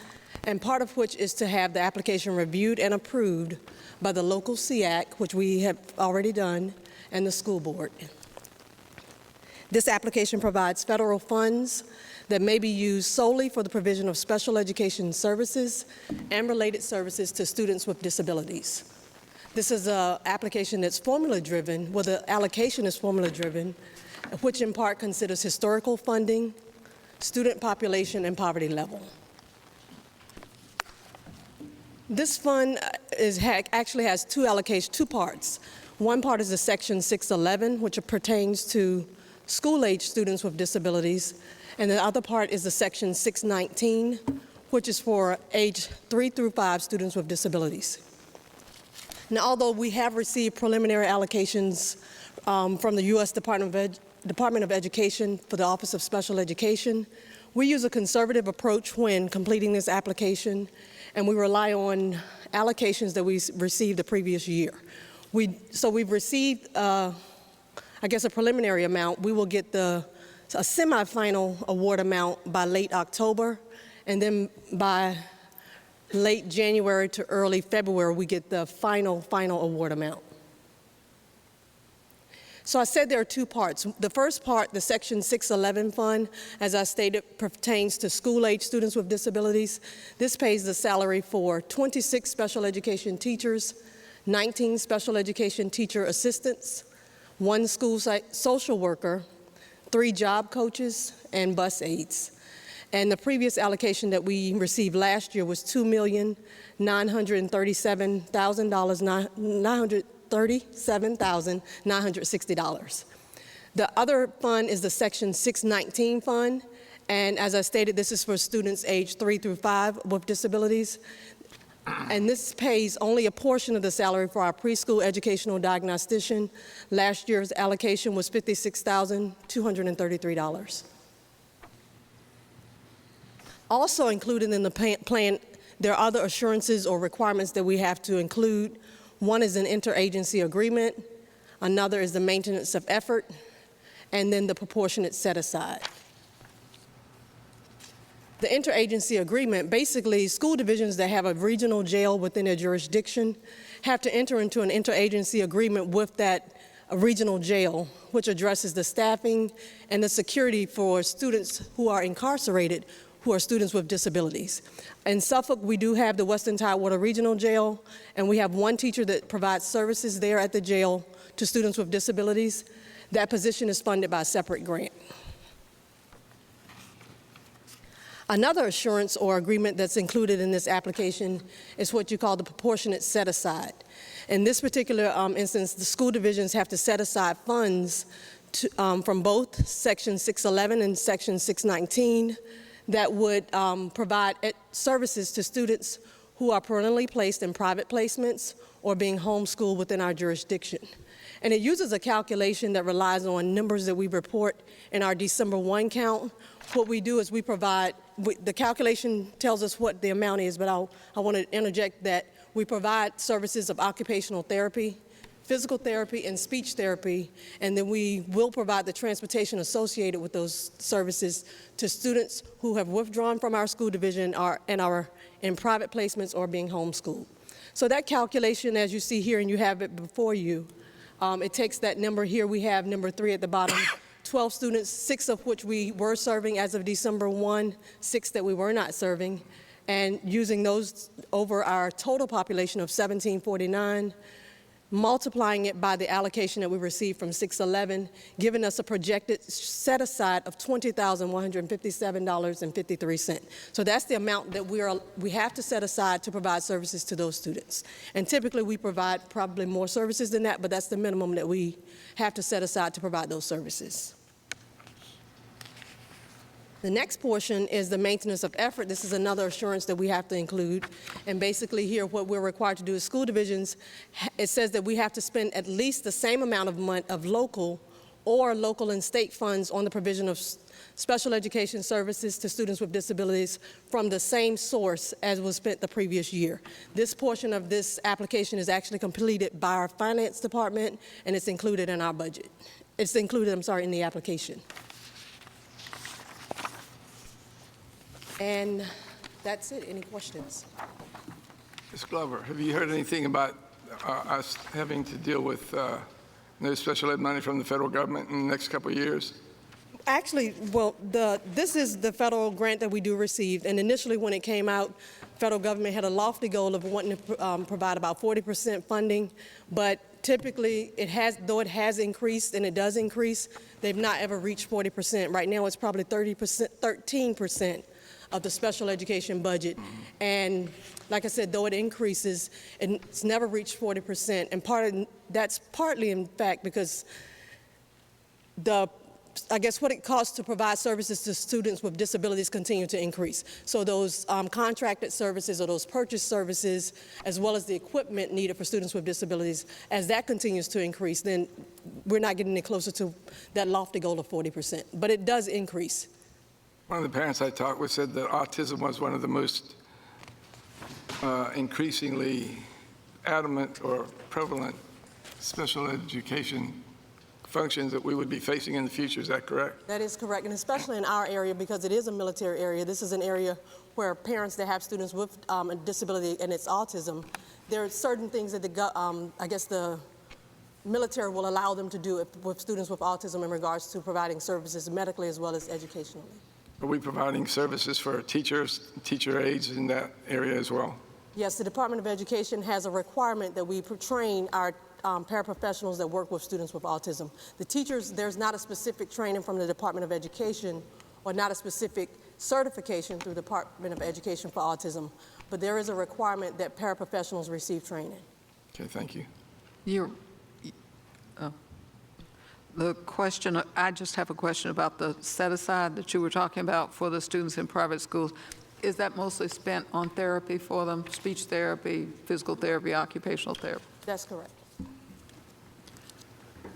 and part of which is to have the application reviewed and approved by the local SEAC, which we have already done, and the school board. This application provides federal funds that may be used solely for the provision of special education services and related services to students with disabilities. This is an application that's formula-driven, well, the allocation is formula-driven, which in part considers historical funding, student population, and poverty level. This fund actually has two parts. One part is the Section 611, which pertains to school-age students with disabilities, and the other part is the Section 619, which is for age 3 through 5 students with disabilities. Now, although we have received preliminary allocations from the U.S. Department of Education for the Office of Special Education, we use a conservative approach when completing this application, and we rely on allocations that we received the previous year. So we've received, I guess, a preliminary amount. We will get a semifinal award amount by late October, and then by late January to early February, we get the final award amount. So I said there are two parts. The first part, the Section 611 fund, as I stated, pertains to school-age students with disabilities. This pays the salary for 26 special education teachers, 19 special education teacher assistants, 1 school site social worker, 3 job coaches, and bus aides. And the previous allocation that we received last year was $2,937,960. The other fund is the Section 619 fund, and as I stated, this is for students aged 3 through 5 with disabilities. And this pays only a portion of the salary for our preschool educational diagnostician. Last year's allocation was $56,233. Also included in the plan, there are other assurances or requirements that we have to include. One is an interagency agreement, another is the maintenance of effort, and then the proportionate set-aside. The interagency agreement, basically school divisions that have a regional jail within their jurisdiction have to enter into an interagency agreement with that regional jail, which addresses the staffing and the security for students who are incarcerated who are students with disabilities. In Suffolk, we do have the Western Tidewater Regional Jail, and we have 1 teacher that provides services there at the jail to students with disabilities. That position is funded by a separate grant. Another assurance or agreement that's included in this application is what you call the proportionate set-aside. In this particular instance, the school divisions have to set aside funds from both Section 611 and Section 619 that would provide services to students who are permanently placed in private placements or being homeschooled within our jurisdiction. And it uses a calculation that relies on numbers that we report in our December 1 count. What we do is we provide, the calculation tells us what the amount is, but I want to interject that we provide services of occupational therapy, physical therapy, and speech therapy, and then we will provide the transportation associated with those services to students who have withdrawn from our school division and are in private placements or being homeschooled. So that calculation, as you see here, and you have it before you, it takes that number here. We have number 3 at the bottom, 12 students, 6 of which we were serving as of December 1, 6 that we were not serving, and using those over our total population of 1,749, multiplying it by the allocation that we received from 611, giving us a projected set-aside of $20,157.53. So that's the amount that we have to set aside to provide services to those students. And typically we provide probably more services than that, but that's the minimum that we have to set aside to provide those services. The next portion is the maintenance of effort. This is another assurance that we have to include. And basically here, what we're required to do as school divisions, it says that we have to spend at least the same amount of local and state funds on the provision of special education services to students with disabilities from the same source as was spent the previous year. This portion of this application is actually completed by our finance department, and it's included in our budget. It's included, in the application. And that's it. Any questions? Ms. Glover, have you heard anything about us having to deal with no special ed money from the federal government in the next couple of years? Actually, well, this is the federal grant that we do receive. And initially when it came out, federal government had a lofty goal of wanting to provide about 40% funding. But typically, though it has increased and it does increase, they've not ever reached 40%. Right now, it's probably 13% of the special education budget. And like I said, though it increases, it's never reached 40%. And that's partly, in fact, because I guess what it costs to provide services to students with disabilities continue to increase. So those contracted services or those purchased services, as well as the equipment needed for students with disabilities, as that continues to increase, then we're not getting any closer to that lofty goal of 40%. But it does increase. One of the parents I talked with said that autism was one of the most increasingly adamant or prevalent special education functions that we would be facing in the future. Is that correct? That is correct, and especially in our area, because it is a military area. This is an area where parents that have students with a disability and it's autism, there are certain things that I guess the military will allow them to do with students with autism in regards to providing services medically as well as educationally. Are we providing services for teachers, teacher aides in that area as well? Yes, the Department of Education has a requirement that we train our paraprofessionals that work with students with autism. The teachers, there's not a specific training from the Department of Education or not a specific certification through the Department of Education for autism, but there is a requirement that paraprofessionals receive training. Okay, thank you. The question, I just have a question about the set-aside that you were talking about for the students in private schools. Is that mostly spent on therapy for them, speech therapy, physical therapy, occupational therapy? That's correct.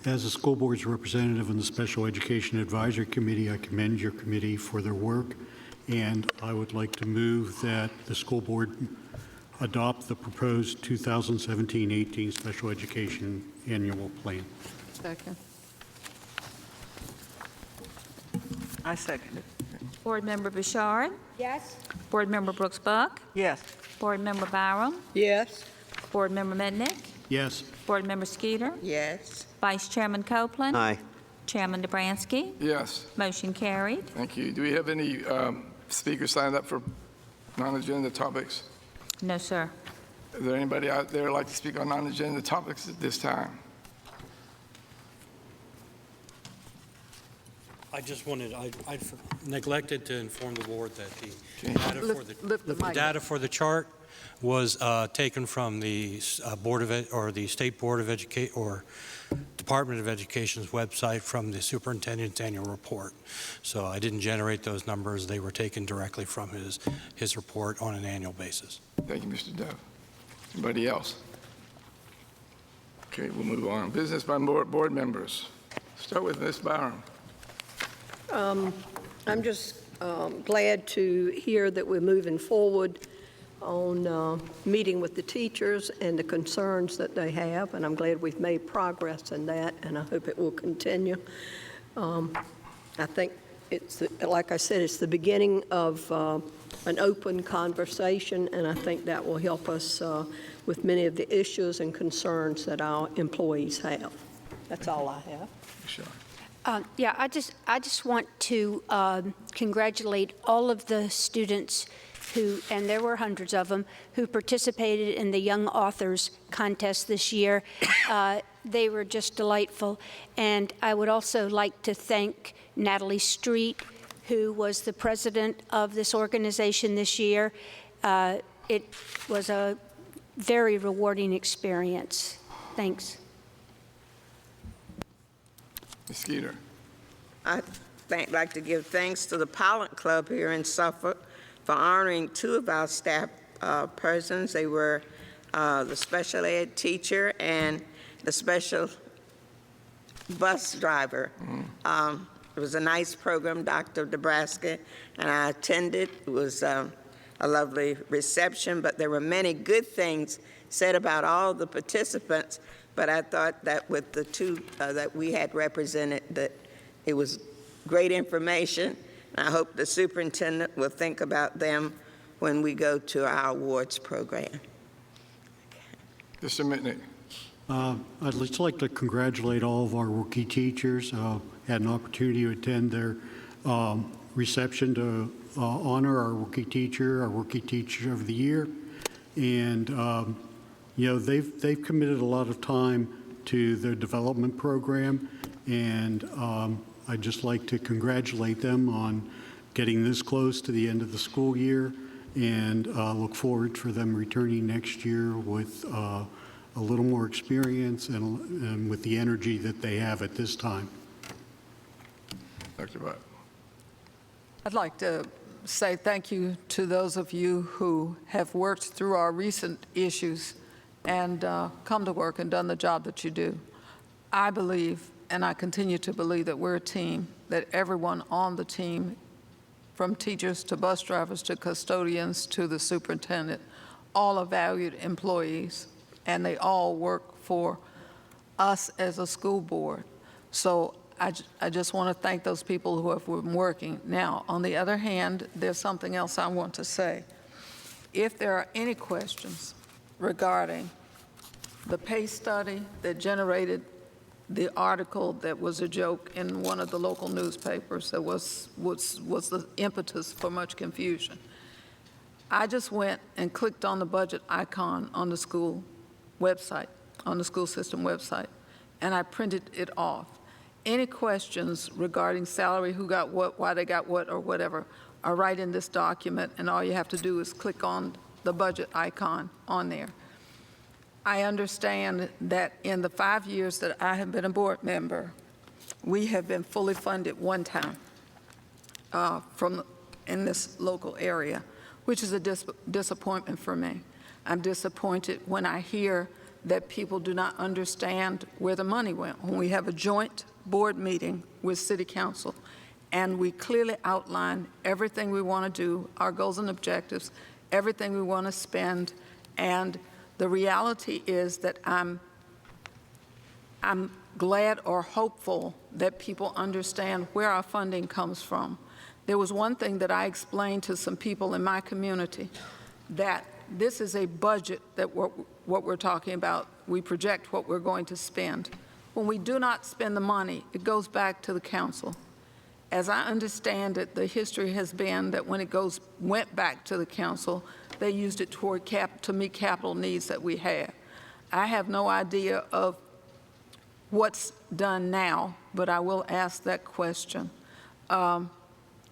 As the school board's representative on the Special Education Advisory Committee, I commend your committee for their work, and I would like to move that the school board adopt the proposed 2017-18 Special Education Annual Plan. Second. I second it. Board Member Bouchard? Yes. Board Member Brooks Buck? Yes. Board Member Byram? Yes. Board Member Mednick? Yes. Board Member Skeeter? Yes. Vice Chairman Copeland? Aye. Chairman Dobransky? Yes, Motion carried. thank you. Do we have any speakers signed up for non-agenda topics? No, sir. Is there anybody out there who'd like to speak on non-agenda topics at this time? I just wanted, I neglected to inform the board that the Lift the mic. data for the chart was taken from the Board of Ed, or the State Board of Education, or Department of Education's website from the superintendent's annual report. So I didn't generate those numbers. They were taken directly from his report on an annual basis. Thank you, Mr. Dove. Anybody else? Okay, we'll move on. Business by board members. Start with Ms. Byram. I'm just glad to hear that we're moving forward on meeting with the teachers and the concerns that they have, and I'm glad we've made progress in that, and I hope it will continue. I think it's, like I said, it's the beginning of an open conversation, and I think that will help us with many of the issues and concerns that our employees have. That's all I have. Sure. Yeah, I just want to congratulate all of the students who, and there were hundreds of them, who participated in the Young Authors Contest this year. They were just delightful. And I would also like to thank Natalie Street, who was the president of this organization this year. It was a very rewarding experience. Thanks. Ms. Skeeter. I'd like to give thanks to the Pilot Club here in Suffolk for honoring two of our staff persons. They were the special ed teacher and the special bus driver. It was a nice program, Dr. Dobransky, and I attended. It was a lovely reception, but there were many good things said about all the participants, but I thought that with the two that we had represented, that it was great information. I hope the superintendent will think about them when we go to our awards program. Mr. Mitnick. I'd just like to congratulate all of our rookie teachers. Had an opportunity to attend their reception to honor our rookie teacher of the year. And, you know, they've committed a lot of time to their development program, and I'd just like to congratulate them on getting this close to the end of the school year, and look forward for them returning next year with a little more experience and with the energy that they have at this time. Dr. Butt. I'd like to say thank you to those of you who have worked through our recent issues and come to work and done the job that you do. I believe, and I continue to believe, that we're a team, that everyone on the team, from teachers to bus drivers to custodians to the superintendent, all are valued employees, and they all work for us as a school board. So I just want to thank those people who have been working. Now, on the other hand, there's something else I want to say. If there are any questions regarding the pay study that generated the article that was a joke in one of the local newspapers that was the impetus for much confusion, I just went and clicked on the budget icon on the school website, on the school system website, and I printed it off. Any questions regarding salary, who got what, why they got what, or whatever, are right in this document, and all you have to do is click on the budget icon on there. I understand that in the 5 years that I have been a board member, we have been fully funded one time in this local area, which is a disappointment for me. I'm disappointed when I hear that people do not understand where the money went. When we have a joint board meeting with City Council, and we clearly outline everything we want to do, our goals and objectives, everything we want to spend, and the reality is that I'm glad or hopeful that people understand where our funding comes from. There was one thing that I explained to some people in my community, that this is a budget, that what we're talking about, we project what we're going to spend. When we do not spend the money, it goes back to the council. As I understand it, the history has been that when it went back to the council, they used it to meet capital needs that we have. I have no idea of what's done now, but I will ask that question. And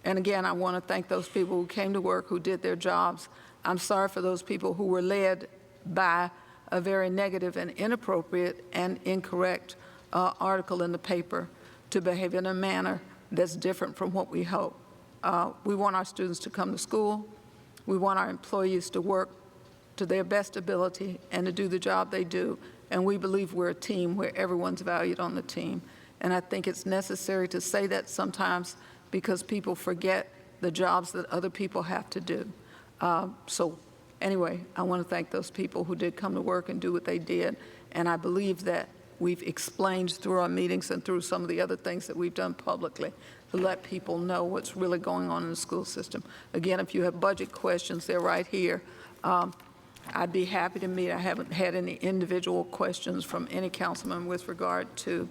again, I want to thank those people who came to work, who did their jobs. I'm sorry for those people who were led by a very negative and inappropriate and incorrect article in the paper to behave in a manner that's different from what we hope. We want our students to come to school. We want our employees to work to their best ability and to do the job they do. And we believe we're a team where everyone's valued on the team. And I think it's necessary to say that sometimes because people forget the jobs that other people have to do. So anyway, I want to thank those people who did come to work and do what they did. And I believe that we've explained through our meetings and through some of the other things that we've done publicly to let people know what's really going on in the school system. Again, if you have budget questions, they're right here. I'd be happy to meet. I haven't had any individual questions from any councilman with regard to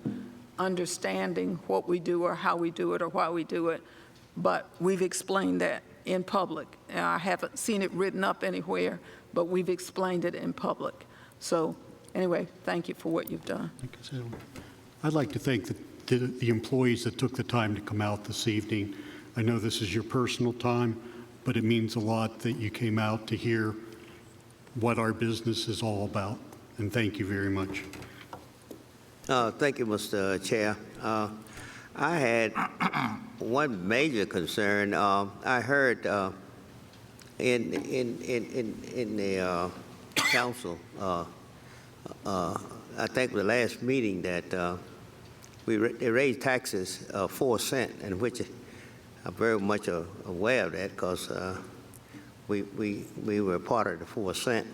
understanding what we do or how we do it or why we do it, but we've explained that in public. And I haven't seen it written up anywhere, but we've explained it in public. So anyway, thank you for what you've done. Thank you, Sarah. I'd like to thank the employees that took the time to come out this evening. I know this is your personal time, but it means a lot that you came out to hear what our business is all about. And thank you very much. Thank you, Mr. Chair. I had one major concern. I heard in the council, I think the last meeting, that they raised taxes 4 cents, and which I'm very much aware of that because we were part of the 4 cents.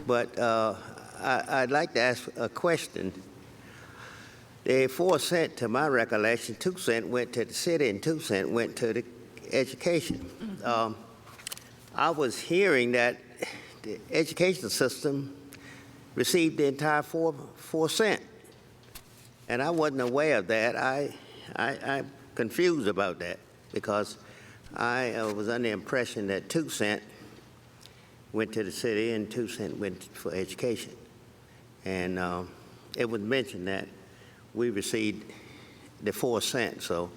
But I'd like to ask a question. The 4 cents, to my recollection, 2 cents went to the city and 2 cents went to the education. I was hearing that the education system received the entire 4 cents, and I wasn't aware of that. I'm confused about that because I was under the impression that 2 cents went to the city and 2 cents went for education. And it was mentioned that we received the 4 cents. So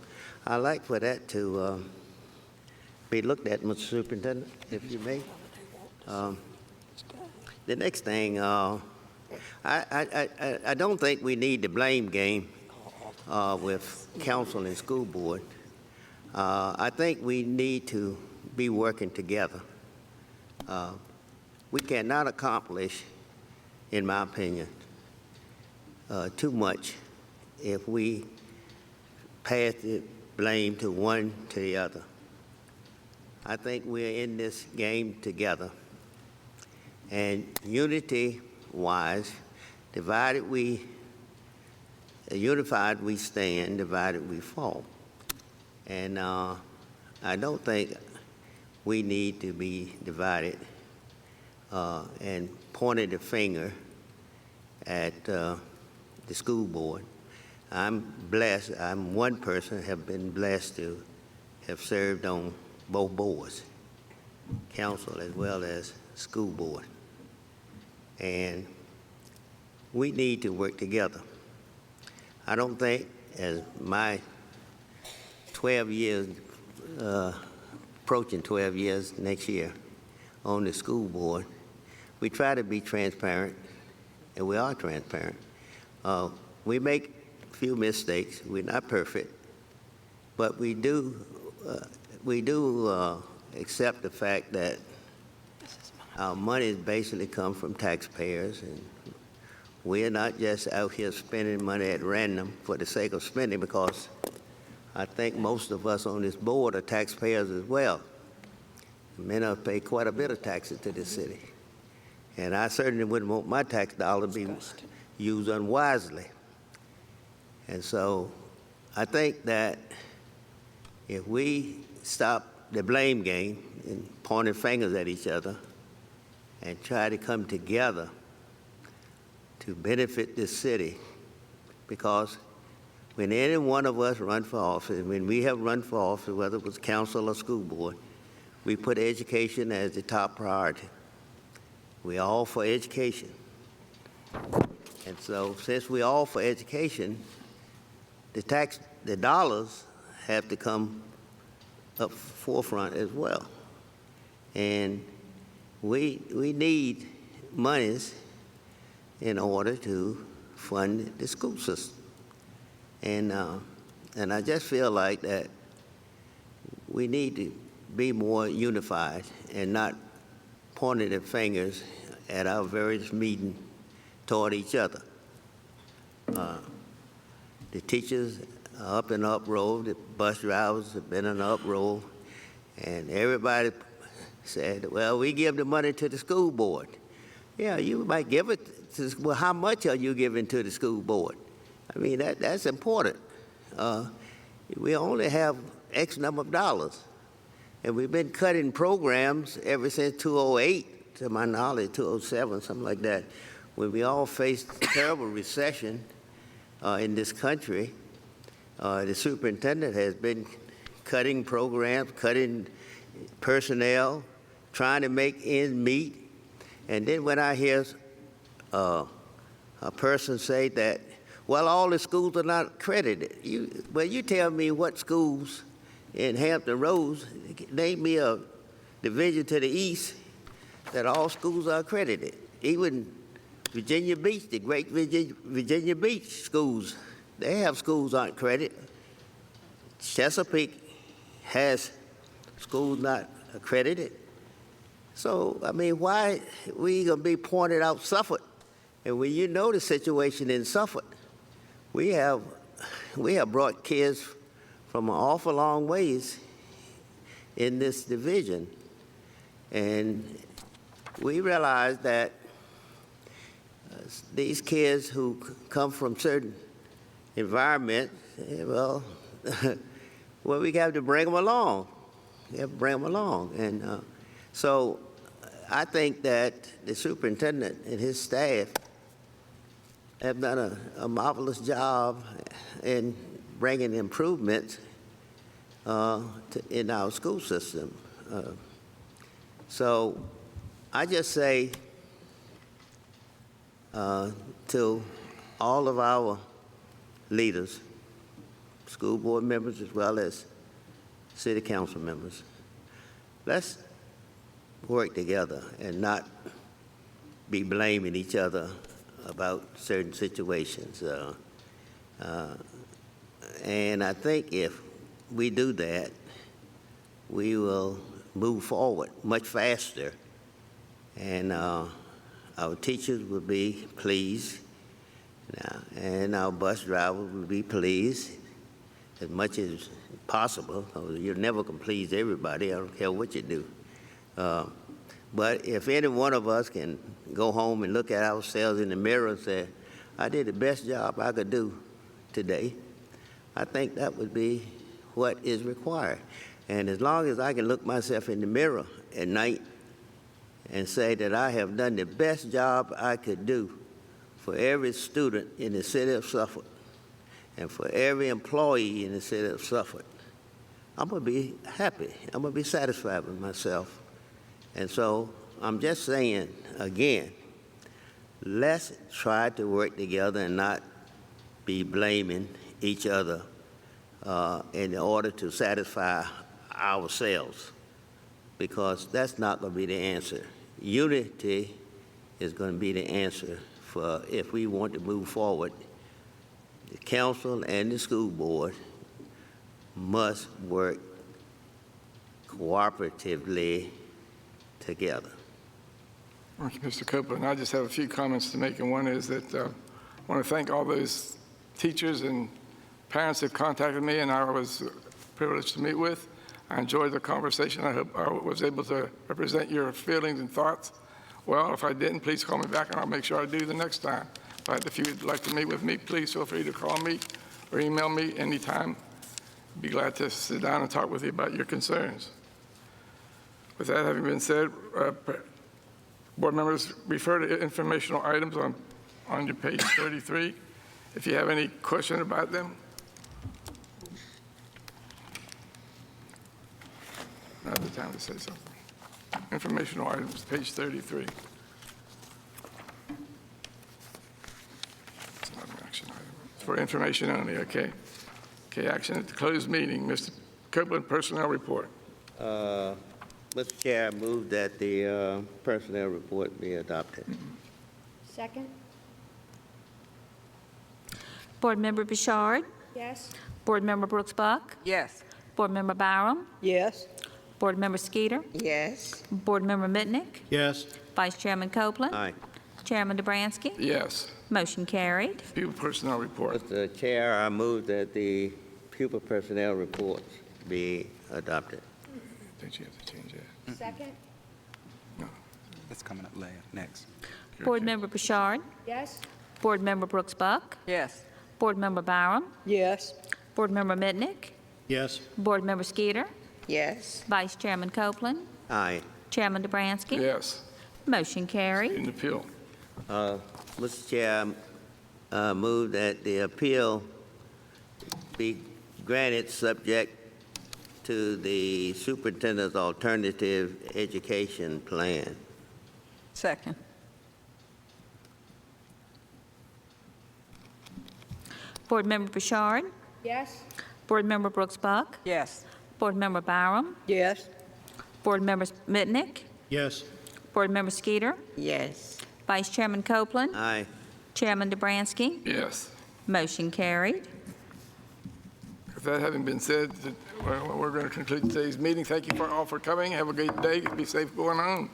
I'd like for that to be looked at, Mr. Superintendent, if you may. The next thing, I don't think we need the blame game with council and school board. I think we need to be working together. We cannot accomplish, in my opinion, too much if we pass the blame to one to the other. I think we're in this game together. And unity-wise, unified we stand, divided we fall. And I don't think we need to be divided and pointing the finger at the school board. I'm blessed. I'm one person, have been blessed to have served on both boards, council as well as school board. And we need to work together. I don't think, as my 12 years, approaching 12 years next year on the school board, we try to be transparent, and we are transparent. We make a few mistakes. We're not perfect, but we do accept the fact that our money basically comes from taxpayers, and we're not just out here spending money at random for the sake of spending, because I think most of us on this board are taxpayers as well. Many of us pay quite a bit of taxes to this city, and I certainly wouldn't want my tax dollar to be used unwisely. And so I think that if we stop the blame game and pointing fingers at each other and try to come together to benefit this city, because when any one of us run for office, when we have run for office, whether it was council or school board, we put education as the top priority. We're all for education. And so since we're all for education, the dollars have to come up forefront as well. And we need monies in order to fund the school system. And I just feel like that we need to be more unified and not pointing the fingers at our various meetings toward each other. The teachers are up in uproar, the bus drivers have been in uproar, and everybody said, well, we give the money to the school board. Yeah, you might give it to, well, how much are you giving to the school board? I mean, that's important. We only have X number of dollars, and we've been cutting programs ever since 2008, to my knowledge, 2007, something like that, when we all faced terrible recession in this country. The superintendent has been cutting programs, cutting personnel, trying to make ends meet. And then when I hear a person say that, well, all the schools are not accredited. You tell me what schools in Hampton Roads, name me a division to the east that all schools are accredited. Even Virginia Beach, the great Virginia Beach schools, they have schools aren't accredited. Chesapeake has schools not accredited. So, I mean, why we gonna be pointed out Suffolk? And when you know the situation in Suffolk, we have brought kids from an awful long ways in this division. And we realize that these kids who come from certain environments, well, well, we have to bring them along. We have to bring them along. And so I think that the superintendent and his staff have done a marvelous job in bringing improvements in our school system. So I just say to all of our leaders, school board members as well as city council members, let's work together and not be blaming each other about certain situations. And I think if we do that, we will move forward much faster, and our teachers will be pleased, and our bus drivers will be pleased as much as possible. You never can please everybody. I don't care what you do. But if any one of us can go home and look at ourselves in the mirror and say, I did the best job I could do today, I think that would be what is required. And as long as I can look myself in the mirror at night and say that I have done the best job I could do for every student in the city of Suffolk and for every employee in the city of Suffolk, I'm going to be happy. I'm going to be satisfied with myself. And so I'm just saying, again, let's try to work together and not be blaming each other in order to satisfy ourselves, because that's not going to be the answer. Unity is going to be the answer for if we want to move forward. The council and the school board must work cooperatively together. Thank you, Mr. Copeland. I just have a few comments to make, and one is that I want to thank all those teachers and parents that contacted me and I was privileged to meet with. I enjoyed the conversation. I hope I was able to represent your feelings and thoughts. Well, if I didn't, please call me back and I'll make sure I do the next time. But if you'd like to meet with me, please feel free to call me or email me anytime. Be glad to sit down and talk with you about your concerns. With that having been said, board members, refer to informational items on your page 33 if you have any question about them. Now's the time to say something. Informational items, page 33. It's not an action item. It's for information only, okay? Okay, action at the closed meeting. Mr. Copeland, personnel report. Mr. Chair, I move that the personnel report be adopted. Second? Board Member Bouchard? Yes. Board Member Brooks Buck? Yes. Board Member Byram? Yes. Board Member Skeeter? Yes. Board Member Mitnick? Yes. Vice Chairman Copeland? Aye. Chairman Dobransky? Yes. Motion carried. Pupil personnel report. Mr. Chair, I move that the pupil personnel reports be adopted. Don't you have to change that? Second? That's coming up later, next. Board Member Bouchard? Yes. Board Member Brooks Buck? Yes. Board Member Byram? Yes. Board Member Mitnick? Yes. Board Member Skeeter? Yes. Vice Chairman Copeland? Aye. Chairman Dobransky? Yes. Motion carried. Student appeal. Mr. Chair, I move that the appeal be granted subject to the superintendent's alternative education plan. Second. Board Member Bouchard? Yes. Board Member Brooks Buck? Yes. Board Member Byram? Yes. Board Member Mitnick? Yes. Board Member Skeeter? Yes. Vice Chairman Copeland? Aye. Chairman Dobransky? Yes. Motion carried. With that having been said, we're going to conclude today's meeting. Thank you all for coming. Have a great day. Be safe going home.